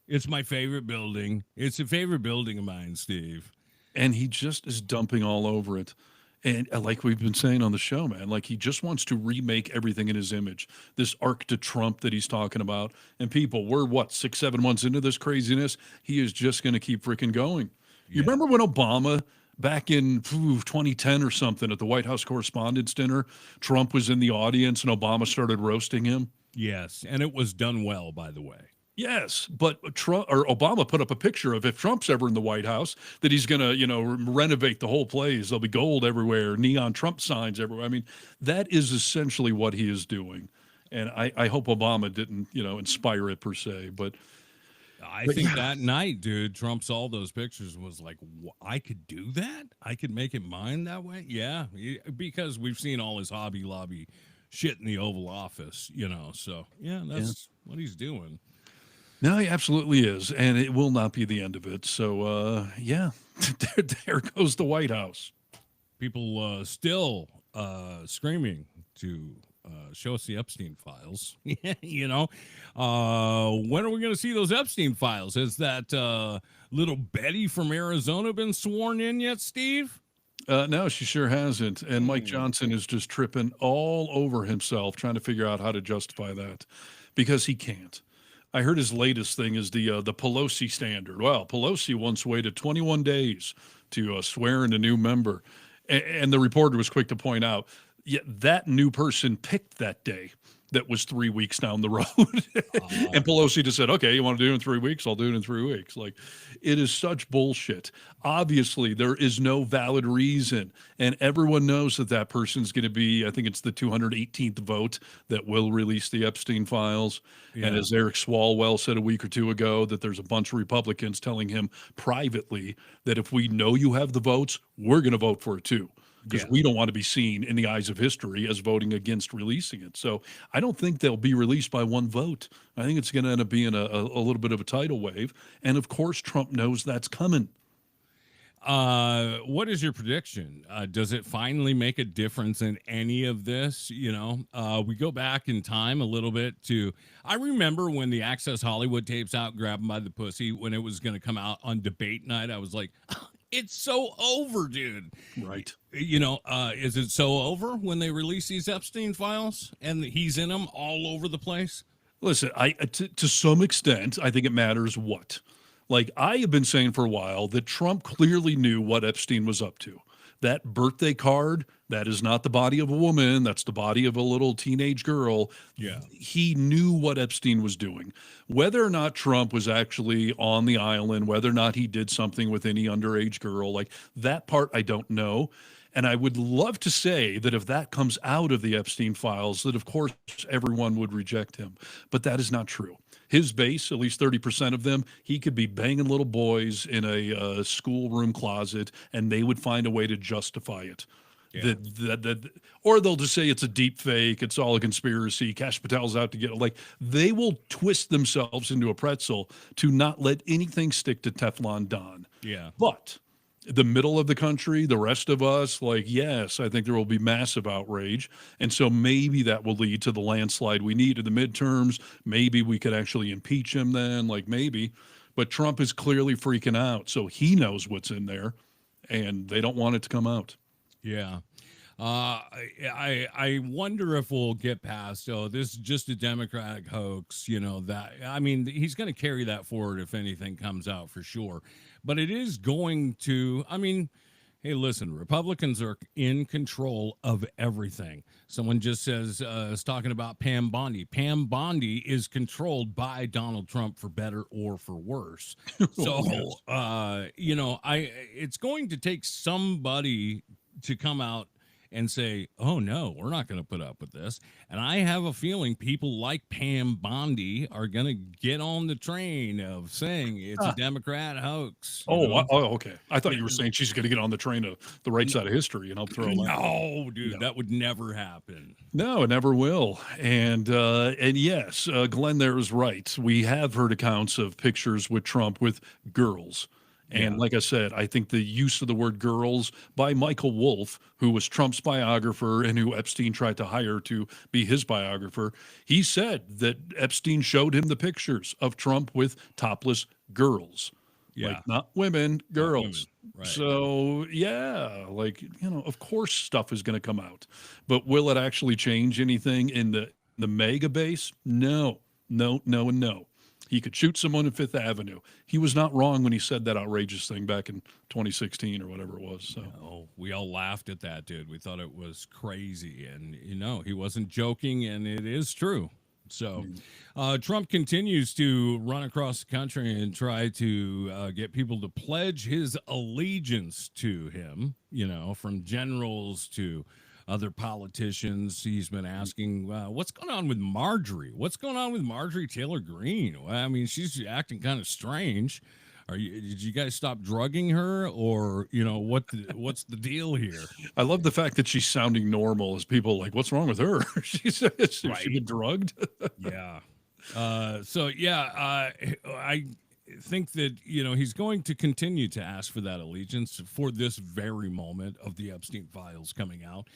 Speaker 2: It's my favorite building. It's a favorite building of mine, Steve.
Speaker 3: And he just is dumping all over it. And like we've been saying on the show, man, like he just wants to remake everything in his image. This arc to Trump that he's talking about. And people, we're 6-7 months into this craziness. He is just going to keep freaking going. You remember when Obama, back in 2010 or something, at the White House Correspondents' Dinner, Trump was in the audience and Obama started roasting him?
Speaker 2: Yes, and it was done well, by the way.
Speaker 3: Yes, but Obama put up a picture of if Trump's ever in the White House, that he's going to, renovate the whole place. There'll be gold everywhere, neon Trump signs everywhere. I mean, that is essentially what he is doing. And I hope Obama didn't, inspire it per se, but
Speaker 2: I think that night, dude, Trump saw those pictures and was like, I could do that? I could make it mine that way? Yeah, because we've seen all his Hobby Lobby shit in the Oval Office, so yeah, that's what he's doing.
Speaker 3: No, he absolutely is, and it will not be the end of it. So, there goes the White House.
Speaker 2: People still screaming to show us the Epstein files. When are we going to see those Epstein files? Has that little Betty from Arizona been sworn in yet, Steve?
Speaker 3: No, she sure hasn't. And Mike Johnson is just tripping all over himself trying to figure out how to justify that because he can't. I heard his latest thing is the Pelosi standard. Well, Pelosi once waited 21 days to swear in a new member. And the reporter was quick to point out, that new person picked that day. that was 3 weeks down the road. And Pelosi just said, okay, you want to do it in 3 weeks? I'll do it in 3 weeks. Like, it is such bullshit. Obviously, there is no valid reason. And everyone knows that that person's going to be, I think it's the 218th vote that will release the Epstein files. And as Eric Swalwell said a week or two ago, that there's a bunch of Republicans telling him privately that if we know you have the votes, we're going to vote for it too. Because we don't want to be seen in the eyes of history as voting against releasing it. So I don't think they'll be released by one vote. I think it's going to end up being a little bit of a tidal wave. And of course, Trump knows that's coming.
Speaker 2: What is your prediction? Does it finally make a difference in any of this? You know, we go back in time a little bit to, I remember when the Access Hollywood tapes out, Grab 'em by the pussy, when it was going to come out on debate night, I was like, it's so over, dude.
Speaker 3: Right.
Speaker 2: You know, is it so over when they release these Epstein files and he's in them all over the place?
Speaker 3: Listen, to some extent, I think it matters what. Like, I have been saying for a while that Trump clearly knew what Epstein was up to. That birthday card, that is not the body of a woman. That's the body of a little teenage girl.
Speaker 2: Yeah.
Speaker 3: He knew what Epstein was doing. Whether or not Trump was actually on the island, whether or not he did something with any underage girl, like that part, I don't know. And I would love to say that if that comes out of the Epstein files, that of course everyone would reject him. But that is not true. His base, at least 30% of them, he could be banging little boys in a schoolroom closet, and they would find a way to justify it.
Speaker 2: Yeah.
Speaker 3: Or they'll just say it's a deep fake, it's all a conspiracy, Kash Patel's out to get it. Like, they will twist themselves into a pretzel to not let anything stick to Teflon Don.
Speaker 2: Yeah.
Speaker 3: But the middle of the country, the rest of us, like, yes, I think there will be massive outrage. And so maybe that will lead to the landslide we need in the midterms. Maybe we could actually impeach him then, like maybe. But Trump is clearly freaking out. So he knows what's in there, and they don't want it to come out.
Speaker 2: Yeah. I wonder if we'll get past, oh, this is just a Democratic hoax, you know, that, I mean, he's going to carry that forward if anything comes out for sure. But it is going to, I mean, hey, listen, Republicans are in control of everything. Someone just says, is talking about Pam Bondi. Pam Bondi is controlled by Donald Trump for better or for worse. So, you know, it's going to take somebody to come out and say, oh, no, we're not going to put up with this. And I have a feeling people like Pam Bondi are going to get on the train of saying it's a Democrat hoax.
Speaker 3: Okay. I thought you were saying she's going to get on the train of the right side of history and help throw a line.
Speaker 2: No, dude, that would never happen.
Speaker 3: No, it never will. And yes, Glenn there is right. We have heard accounts of pictures with Trump with girls. And like I said, I think the use of the word girls by Michael Wolff, who was Trump's biographer and who Epstein tried to hire to be his biographer, he said that Epstein showed him the pictures of Trump with topless girls.
Speaker 2: Yeah.
Speaker 3: Like, not women, girls.
Speaker 2: Women. Right.
Speaker 3: So, yeah, like, you know, of course stuff is going to come out. But will it actually change anything in the mega base? No, and no. He could shoot someone in Fifth Avenue. He was not wrong when he said that outrageous thing back in 2016 or whatever it was. So
Speaker 2: we all laughed at that, dude. We thought it was crazy. And, you know, he wasn't joking, and it is true. So Trump continues to run across the country and try to get people to pledge his allegiance to him, you know, from generals to other politicians. He's been asking, what's going on with Marjorie? What's going on with Marjorie Taylor Greene? Well, I mean, she's acting kind of strange. Did you guys stop drugging her, or, you know, what's the deal here?
Speaker 3: I love the fact that she's sounding normal as people like, what's wrong with her? She's been drugged.
Speaker 2: Yeah. I think that, you know, he's going to continue to ask for that allegiance for this very moment of the Epstein files coming out.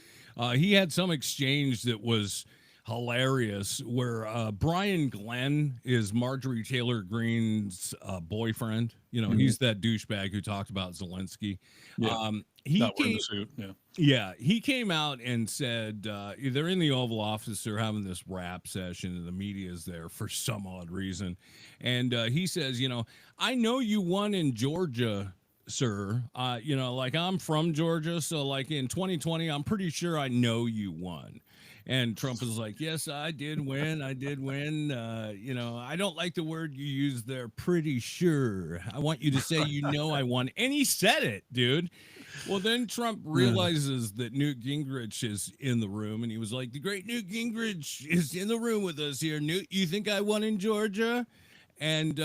Speaker 2: He had some exchange that was hilarious where Brian Glenn is Marjorie Taylor Greene's boyfriend. You know, he's that douchebag who talked about Zelensky.
Speaker 3: Yeah.
Speaker 2: He
Speaker 3: Not wearing the suit. Yeah.
Speaker 2: Yeah, he came out and said they're in the Oval Office. They're having this rap session, and the media is there for some odd reason. And he says, you know, I know you won in Georgia, sir. You know, like, I'm from Georgia, so like in 2020, I'm pretty sure I know you won. And Trump was like, yes, I did win. I did win. I don't like the word you used there, pretty sure. I want you to say, I won. And he said it, dude. Well, then Trump realizes that Newt Gingrich is in the room, and he was like, the great Newt Gingrich is in the room with us here. Newt, you think I won in Georgia? And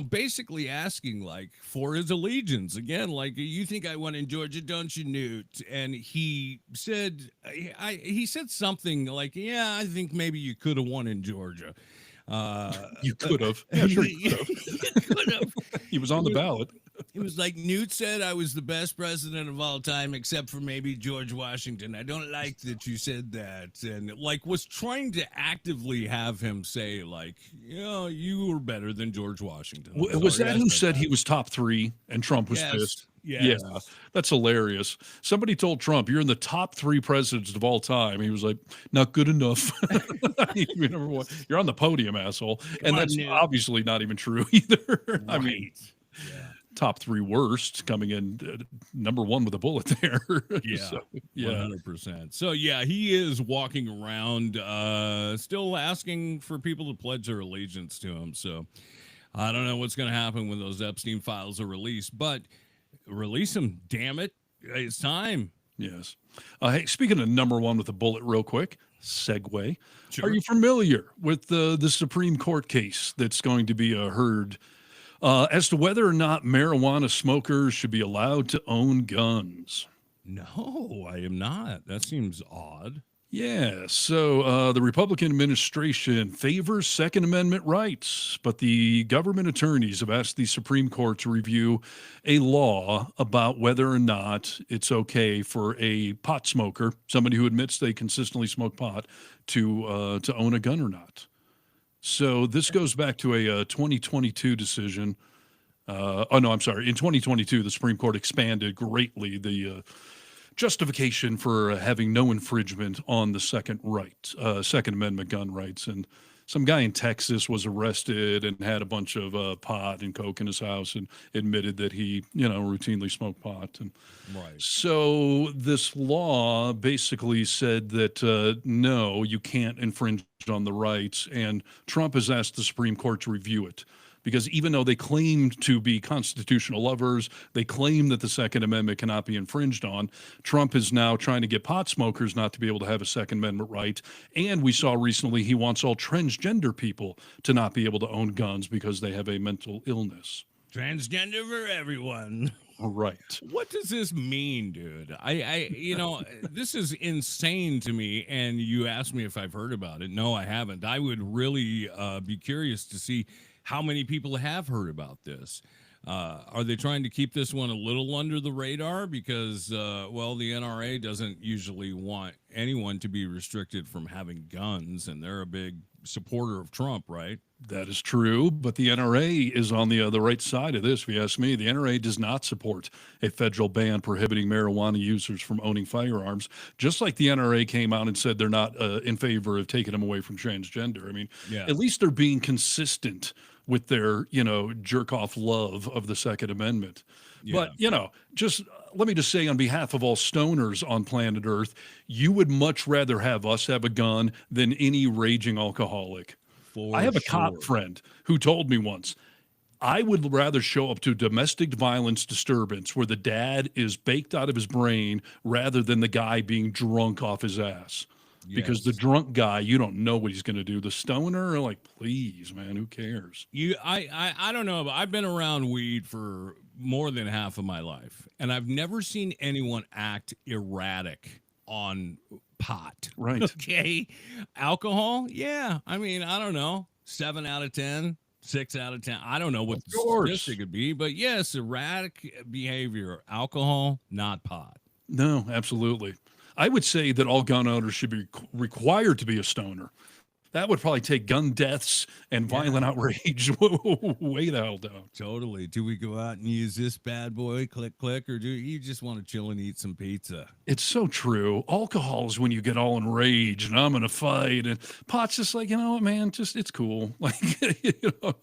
Speaker 2: basically asking like for his allegiance again, like, you think I won in Georgia, don't you, Newt? And he said, he said something like, yeah, I think maybe you could have won in Georgia.
Speaker 3: You could have. Yeah, sure you
Speaker 2: could have.
Speaker 3: He was on the ballot.
Speaker 2: It was like, Newt said I was the best president of all time, except for maybe George Washington. I don't like that you said that. And like was trying to actively have him say like, you were better than George Washington.
Speaker 3: Was that who said he was top 3 and Trump was pissed?
Speaker 2: Yes.
Speaker 3: Yeah, that's hilarious. Somebody told Trump, you're in the top 3 presidents of all time. He was like, not good enough. You're on the podium, asshole. And that's obviously not even true either. Right. I mean, top 3 worst coming in number 1 with a bullet there.
Speaker 2: Yeah,
Speaker 3: so,
Speaker 2: 100%. So yeah, he is walking around still asking for people to pledge their allegiance to him. So I don't know what's going to happen when those Epstein files are released, but release them, damn it. It's time.
Speaker 3: Yes. Hey, speaking of number 1 with a bullet real quick, segue.
Speaker 2: Sure.
Speaker 3: Are you familiar with the Supreme Court case that's going to be heard as to whether or not marijuana smokers should be allowed to own guns?
Speaker 2: No, I am not. That seems odd.
Speaker 3: Yeah, so the Republican administration favors Second Amendment rights, but the government attorneys have asked the Supreme Court to review a law about whether or not it's okay for a pot smoker, somebody who admits they consistently smoke pot, to own a gun or not. So this goes back to a 2022 decision. In 2022, the Supreme Court expanded greatly the justification for having no infringement on the Second Amendment gun rights. And some guy in Texas was arrested and had a bunch of pot and coke in his house and admitted that he, routinely smoked pot. And so this law basically said that, no, you can't infringe on the rights. And Trump has asked the Supreme Court to review it. Because even though they claimed to be constitutional lovers, they claim that the Second Amendment cannot be infringed on, Trump is now trying to get pot smokers not to be able to have a Second Amendment right. And we saw recently he wants all transgender people to not be able to own guns because they have a mental illness.
Speaker 2: Transgender for everyone.
Speaker 3: Right.
Speaker 2: What does this mean, dude? This is insane to me. And you asked me if I've heard about it. No, I haven't. I would really be curious to see how many people have heard about this. Are they trying to keep this one a little under the radar? Because, the NRA doesn't usually want anyone to be restricted from having guns, and they're a big supporter of Trump, right?
Speaker 3: That is true, but the NRA is on the right side of this, if you ask me. The NRA does not support a federal ban prohibiting marijuana users from owning firearms, just like the NRA came out and said they're not in favor of taking them away from transgender. I mean, at least they're being consistent with their, jerk-off love of the Second Amendment. Yeah. But, just let me just say on behalf of all stoners on planet Earth, you would much rather have us have a gun than any raging alcoholic. I have a cop friend who told me once, I would rather show up to domestic violence disturbance where the dad is baked out of his brain rather than the guy being drunk off his ass. Because the drunk guy, you don't know what he's going to do. The stoner, like, please, man, who cares?
Speaker 2: I don't know, but I've been around weed for more than half of my life, and I've never seen anyone act erratic on pot.
Speaker 3: Right.
Speaker 2: Okay. Alcohol? Yeah. I mean, I don't know. 7 out of 10, 6 out of 10. I don't know what the statistic could be, but yes, erratic behavior. Alcohol, not pot.
Speaker 3: No, absolutely. I would say that all gun owners should be required to be a stoner. That would probably take gun deaths and violent outrage way the hell down.
Speaker 2: Totally. Do we go out and use this bad boy, click, click, or do you just want to chill and eat some pizza?
Speaker 3: It's so true. Alcohol is when you get all enraged and I'm going to fight. And pot's just like, you know what, man, just it's cool. Like,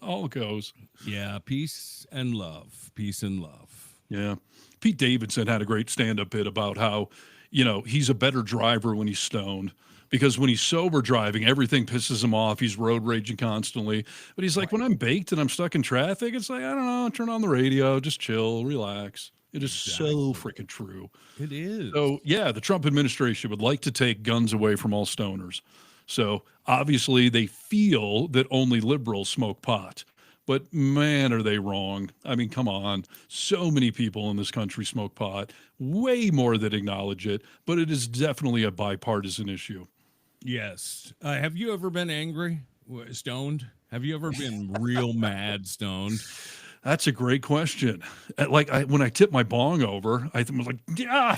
Speaker 3: all goes.
Speaker 2: Yeah, peace and love. Peace and love.
Speaker 3: Yeah. Pete Davidson had a great stand-up bit about how, he's a better driver when he's stoned, because when he's sober driving, everything pisses him off. He's road raging constantly. But he's like, when I'm baked and I'm stuck in traffic, it's like, I don't know, turn on the radio, just chill, relax. It is so freaking true.
Speaker 2: It is.
Speaker 3: So, yeah, the Trump administration would like to take guns away from all stoners. So, obviously, they feel that only liberals smoke pot. But, man, are they wrong. I mean, come on. So many people in this country smoke pot, way more that acknowledge it. But it is definitely a bipartisan issue.
Speaker 2: Yes. Have you ever been angry, stoned? Have you ever been real mad stoned?
Speaker 3: That's a great question. When I tipped my bong over, I was like, yeah,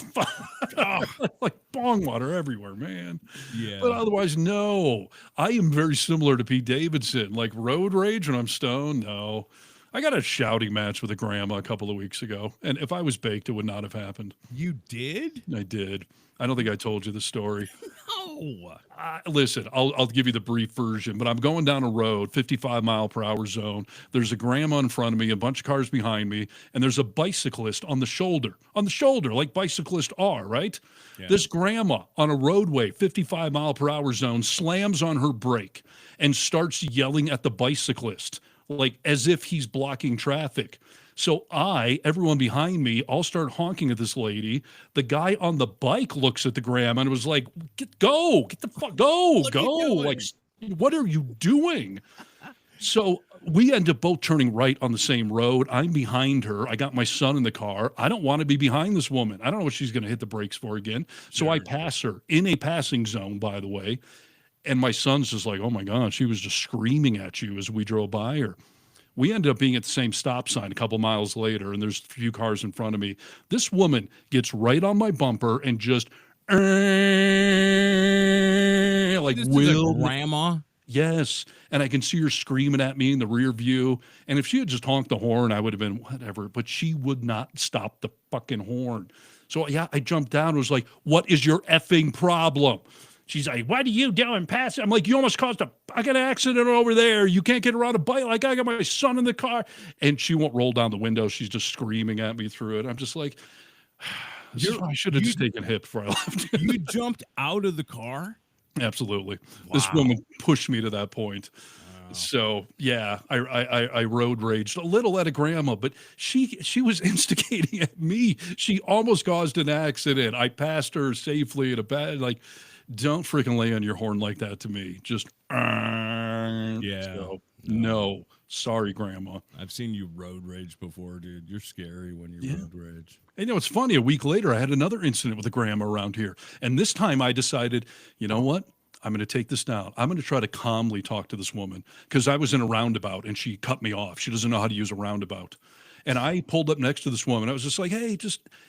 Speaker 3: like bong water everywhere, man.
Speaker 2: Yeah.
Speaker 3: But otherwise, no. I am very similar to Pete Davidson. Like road rage when I'm stoned, no. I got a shouting match with a grandma a couple of weeks ago, and if I was baked, it would not have happened.
Speaker 2: You did?
Speaker 3: I did. I don't think I told you the story.
Speaker 2: No.
Speaker 3: Listen, I'll give you the brief version, but I'm going down a road, 55-mile-per-hour zone. There's a grandma in front of me, a bunch of cars behind me, and there's a bicyclist on the shoulder, like bicyclists are, right? Yeah. This grandma on a roadway, 55-mile-per-hour zone, slams on her brake and starts yelling at the bicyclist, like as if he's blocking traffic. So everyone behind me, all start honking at this lady. The guy on the bike looks at the grandma and was like, get the fuck, go. Like, what are you doing? So we end up both turning right on the same road. I'm behind her. I got my son in the car. I don't want to be behind this woman. I don't know what she's going to hit the brakes for again. So I pass her in a passing zone, by the way. And my son's just like, oh my God, she was just screaming at you as we drove by her. We ended up being at the same stop sign a couple miles later, and there's a few cars in front of me. This woman gets right on my bumper and just like
Speaker 2: this is a grandma.
Speaker 3: Yes, and I can see her screaming at me in the rear view. And if she had just honked the horn, I would have been whatever. But she would not stop the fucking horn. So yeah, I jumped down and was like, "What is your effing problem?" She's like, what are you doing? Pass. I'm like, you almost caused I got an accident over there. You can't get around a bike. Like, I got my son in the car. And she won't roll down the window. She's just screaming at me through it. I'm just like, I should have just taken a hit before I left.
Speaker 2: You jumped out of the car?
Speaker 3: Absolutely. Wow. This woman pushed me to that point. Wow. So, yeah, I road raged a little at a grandma, but she was instigating at me. She almost caused an accident. I passed her safely at a bad, like, don't freaking lay on your horn like that to me. Just,
Speaker 2: yeah.
Speaker 3: So, no. Sorry, grandma.
Speaker 2: I've seen you road rage before, dude. You're scary when you road rage.
Speaker 3: And, it's funny. A week later, I had another incident with a grandma around here. And this time I decided, you know what? I'm going to take this down. I'm going to try to calmly talk to this woman because I was in a roundabout and she cut me off. She doesn't know how to use a roundabout. And I pulled up next to this woman. I was just like, hey,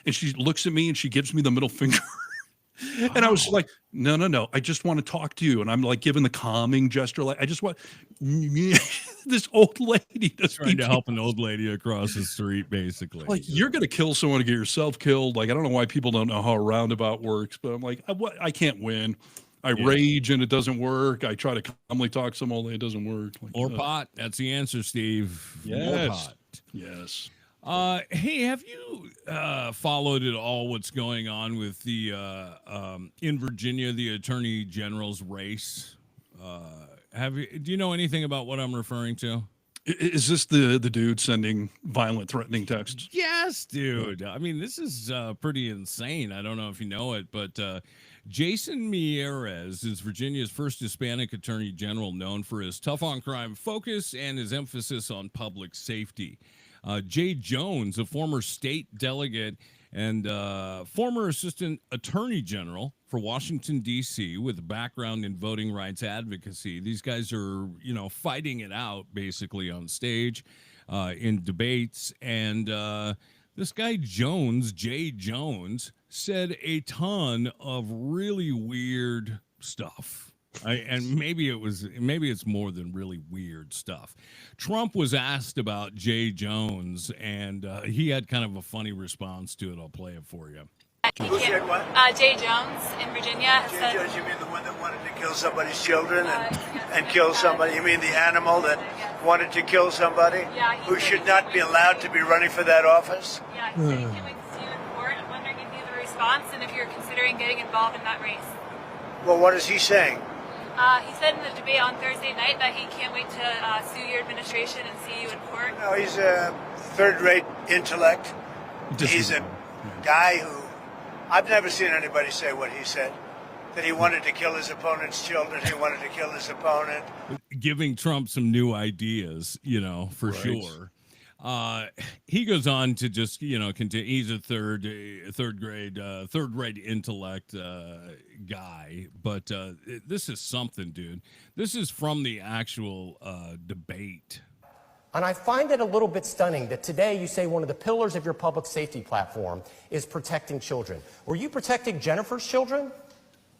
Speaker 3: and she looks at me and she gives me the middle finger. And I was like, no, I just want to talk to you. And I'm like giving the calming gesture. Like, I just want this old lady
Speaker 2: trying to help an old lady across the street, basically.
Speaker 3: Like, you're going to kill someone to get yourself killed. Like, I don't know why people don't know how a roundabout works, but I'm like, I can't win. I rage and it doesn't work. I try to calmly talk to some old lady. It doesn't work. Like,
Speaker 2: or pot. That's the answer, Steve.
Speaker 3: Yes.
Speaker 2: More pot.
Speaker 3: Yes.
Speaker 2: Hey, have you followed at all what's going on with the in Virginia, the Attorney General's race? Do you know anything about what I'm referring to?
Speaker 3: Is this the dude sending violent, threatening texts?
Speaker 2: Yes, dude. I mean, this is pretty insane. I don't know if you know it, but Jason Miyares is Virginia's first Hispanic Attorney General, known for his tough-on-crime focus and his emphasis on public safety. Jay Jones, a former state delegate and former assistant attorney general for Washington, D.C., with a background in voting rights advocacy. These guys are, fighting it out basically on stage in debates. And this guy Jones, Jay Jones, said a ton of really weird stuff. And maybe it's more than really weird stuff. Trump was asked about Jay Jones, and he had kind of a funny response to it. I'll play it for you.
Speaker 9: Who said what? Jay Jones in Virginia. Jay Jones, you mean the one that wanted to kill somebody's children and kill somebody? You mean the animal that wanted to kill somebody? Yeah. Who should not be allowed to be running for that office?
Speaker 10: Yeah, he's saying he went to see you in court. I'm wondering if you knew the response and if you're considering getting involved in that race.
Speaker 9: Well, what is he saying?
Speaker 10: He said in the debate on Thursday night that he can't wait to sue your administration and see you in court.
Speaker 9: No, he's a third-rate intellect. He's a guy who I've never seen anybody say what he said. That he wanted to kill his opponent's children. He wanted to kill his opponent.
Speaker 2: Giving Trump some new ideas, for sure. He goes on to just, continue. He's a third-rate intellect guy. But this is something, dude. This is from the actual debate.
Speaker 11: And I find it a little bit stunning that today you say one of the pillars of your public safety platform is protecting children. Were you protecting Jennifer's children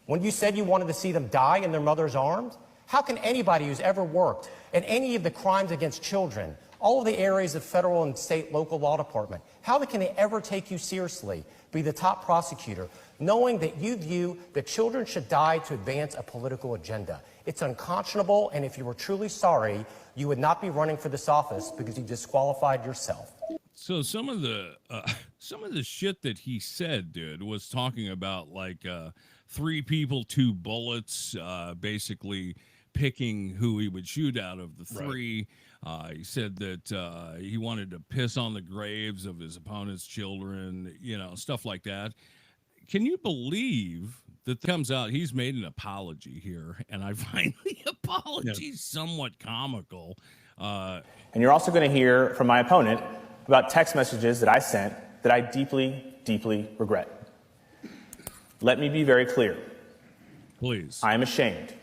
Speaker 11: when you said you wanted to see them die in their mother's arms? How can anybody who's ever worked in any of the crimes against children, all of the areas of federal and state local law department, how can they ever take you seriously, be the top prosecutor, knowing that you view that children should die to advance a political agenda? It's unconscionable, and if you were truly sorry, you would not be running for this office because you disqualified yourself.
Speaker 2: So some of the shit that he said, dude, was talking about like 3 people, 2 bullets, basically picking who he would shoot out of the 3. Right. He said that he wanted to piss on the graves of his opponent's children, stuff like that. Can you believe that comes out? He's made an apology here, and I find the apology somewhat comical.
Speaker 12: And you're also going to hear from my opponent about text messages that I sent that I deeply, deeply regret. Let me be very clear.
Speaker 2: Please.
Speaker 12: I am ashamed.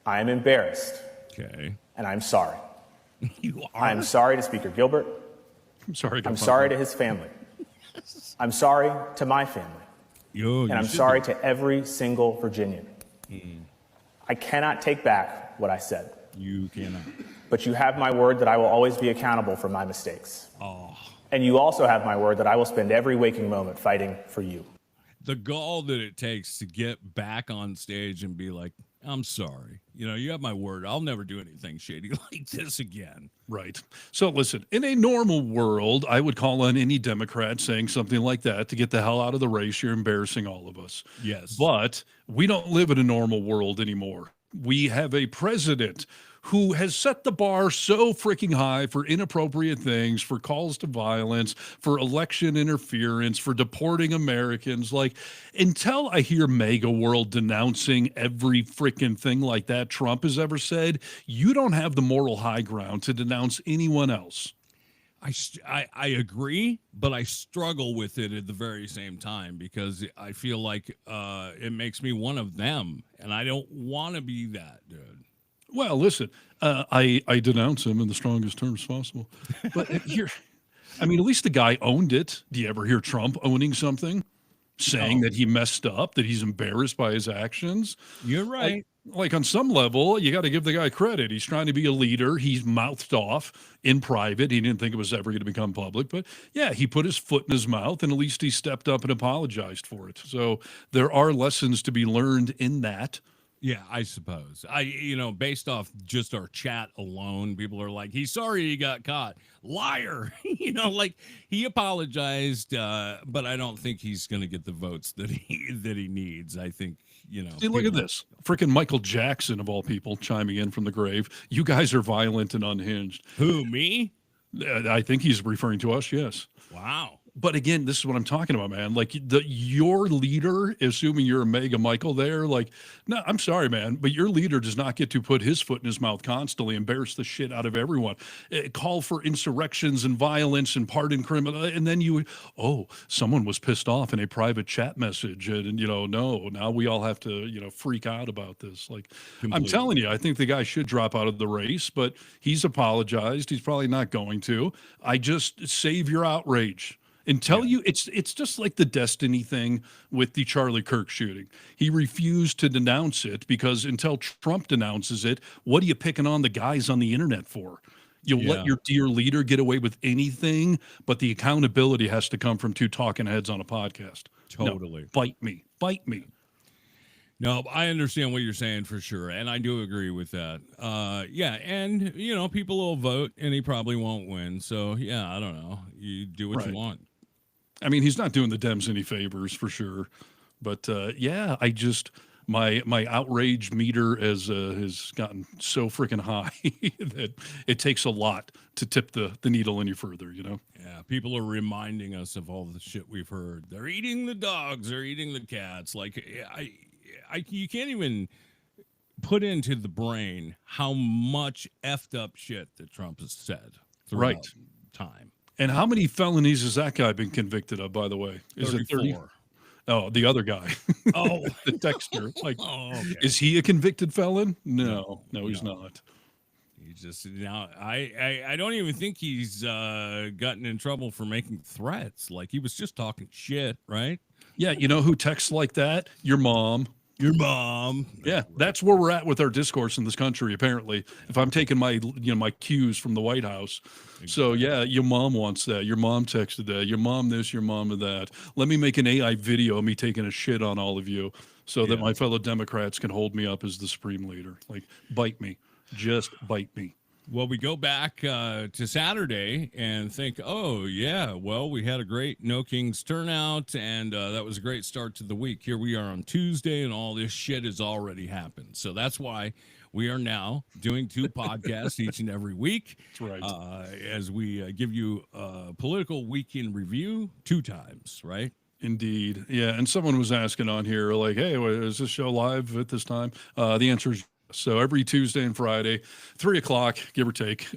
Speaker 12: I am embarrassed.
Speaker 2: Okay.
Speaker 12: And I'm sorry.
Speaker 2: You are?
Speaker 12: I'm sorry to Speaker Gilbert.
Speaker 3: I'm sorry.
Speaker 12: I'm sorry to his family. I'm sorry to my family. And I'm sorry to every single Virginian. I cannot take back what I said.
Speaker 2: You cannot.
Speaker 12: But you have my word that I will always be accountable for my mistakes.
Speaker 2: Oh.
Speaker 12: And you also have my word that I will spend every waking moment fighting for you.
Speaker 2: The gall that it takes to get back on stage and be like, I'm sorry. You have my word. I'll never do anything shady like this again.
Speaker 3: Right. So listen, in a normal world, I would call on any Democrat saying something like that to get the hell out of the race. You're embarrassing all of us.
Speaker 2: Yes.
Speaker 3: But we don't live in a normal world anymore. We have a president who has set the bar so freaking high for inappropriate things, for calls to violence, for election interference, for deporting Americans. Like, until I hear MAGA World denouncing every freaking thing like that Trump has ever said, you don't have the moral high ground to denounce anyone else.
Speaker 2: I agree, but I struggle with it at the very same time because I feel like it makes me one of them, and I don't want to be that, dude.
Speaker 3: Well, listen, I denounce him in the strongest terms possible. But here, at least the guy owned it. Do you ever hear Trump owning something? Saying that he messed up, that he's embarrassed by his actions?
Speaker 2: You're right.
Speaker 3: Like on some level, you got to give the guy credit. He's trying to be a leader. He's mouthed off in private. He didn't think it was ever going to become public. But yeah, he put his foot in his mouth, and at least he stepped up and apologized for it. So there are lessons to be learned in that.
Speaker 2: Yeah, I suppose. Based off just our chat alone, people are like, he's sorry he got caught. Liar. He apologized, but I don't think he's going to get the votes that he needs. I think,
Speaker 3: See, look at this. Freaking Michael Jackson, of all people, chiming in from the grave. You guys are violent and unhinged.
Speaker 2: Who, me?
Speaker 3: I think he's referring to us, yes.
Speaker 2: Wow.
Speaker 3: But again, this is what I'm talking about, man. Like your leader, assuming you're a mega Michael there, like, no, I'm sorry, man, but your leader does not get to put his foot in his mouth constantly, embarrass the shit out of everyone, call for insurrections and violence and pardon criminal, and then someone was pissed off in a private chat message, and no, now we all have to freak out about this. Like, completely. I'm telling you, I think the guy should drop out of the race, but he's apologized. He's probably not going to. I just save your outrage. And tell you, it's just like the Destiny thing with the Charlie Kirk shooting. He refused to denounce it because until Trump denounces it, what are you picking on the guys on the internet for? You'll let your dear leader get away with anything, but the accountability has to come from 2 talking heads on a podcast.
Speaker 2: Totally.
Speaker 3: No, bite me.
Speaker 2: No, I understand what you're saying for sure, and I do agree with that. And people will vote, and he probably won't win. So yeah, I don't know. You do what you want.
Speaker 3: my outrage meter has gotten so freaking high that it takes a lot to tip the needle any further, you know?
Speaker 2: Yeah, people are reminding us of all the shit we've heard. They're eating the dogs, they're eating the cats. Like, you can't even put into the brain how much effed up shit that Trump has said throughout time.
Speaker 3: And how many felonies has that guy been convicted of, by the way? Is
Speaker 2: 34.
Speaker 3: it 30? Oh, the other guy.
Speaker 2: Oh,
Speaker 3: the texter. Like,
Speaker 2: okay.
Speaker 3: Is he a convicted felon? No, he's not.
Speaker 2: He's just now. I don't even think he's gotten in trouble for making threats. Like, he was just talking shit, right?
Speaker 3: Yeah, you know who texts like that? Your mom.
Speaker 2: Your mom.
Speaker 3: Yeah, that's where we're at with our discourse in this country, apparently. If I'm taking my my cues from the White House. So yeah, your mom wants that. Your mom texted that. Your mom this, your mom of that. Let me make an AI video of me taking a shit on all of you so that my fellow Democrats can hold me up as the supreme leader. Like, bite me. Just bite me.
Speaker 2: Well, we go back to Saturday and think, oh, yeah, well, we had a great No Kings turnout, and that was a great start to the week. Here we are on Tuesday, and all this shit has already happened. So that's why we are now doing 2 podcasts each and every week.
Speaker 3: That's right.
Speaker 2: As we give you a political week in review 2 times, right?
Speaker 3: Indeed. Yeah, and someone was asking on here, like, hey, is this show live at this time? The answer is so every Tuesday and Friday, 3 o'clock, give or take,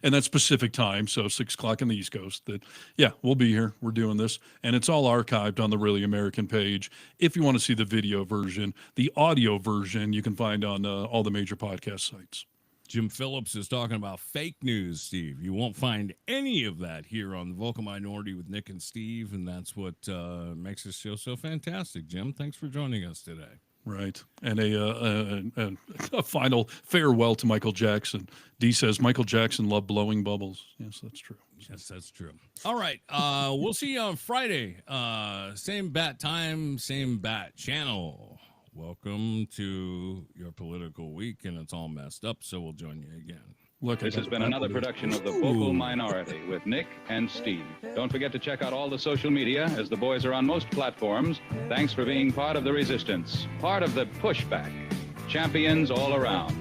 Speaker 3: and that's Pacific time, so 6 o'clock on the East Coast. That, yeah, we'll be here. We're doing this, and it's all archived on the Really American page. If you want to see the video version, the audio version, you can find on all the major podcast sites.
Speaker 2: Jim Phillips is talking about fake news, Steve. You won't find any of that here on the Vocal Minority with Nick and Steve, and that's what makes this show so fantastic. Jim, thanks for joining us today.
Speaker 3: Right. And a final farewell to Michael Jackson. D says Michael Jackson loved blowing bubbles. Yes, that's true.
Speaker 2: Yes, that's true. All right. We'll see you on Friday. Same bat time, same bat channel. Welcome to your political week, and it's all messed up, so we'll join you again.
Speaker 1: This has been another production of The Vocal Minority with Nick and Steve. Don't forget to check out all the social media, as the boys are on most platforms. Thanks for being part of the resistance, part of the pushback. Champions all around.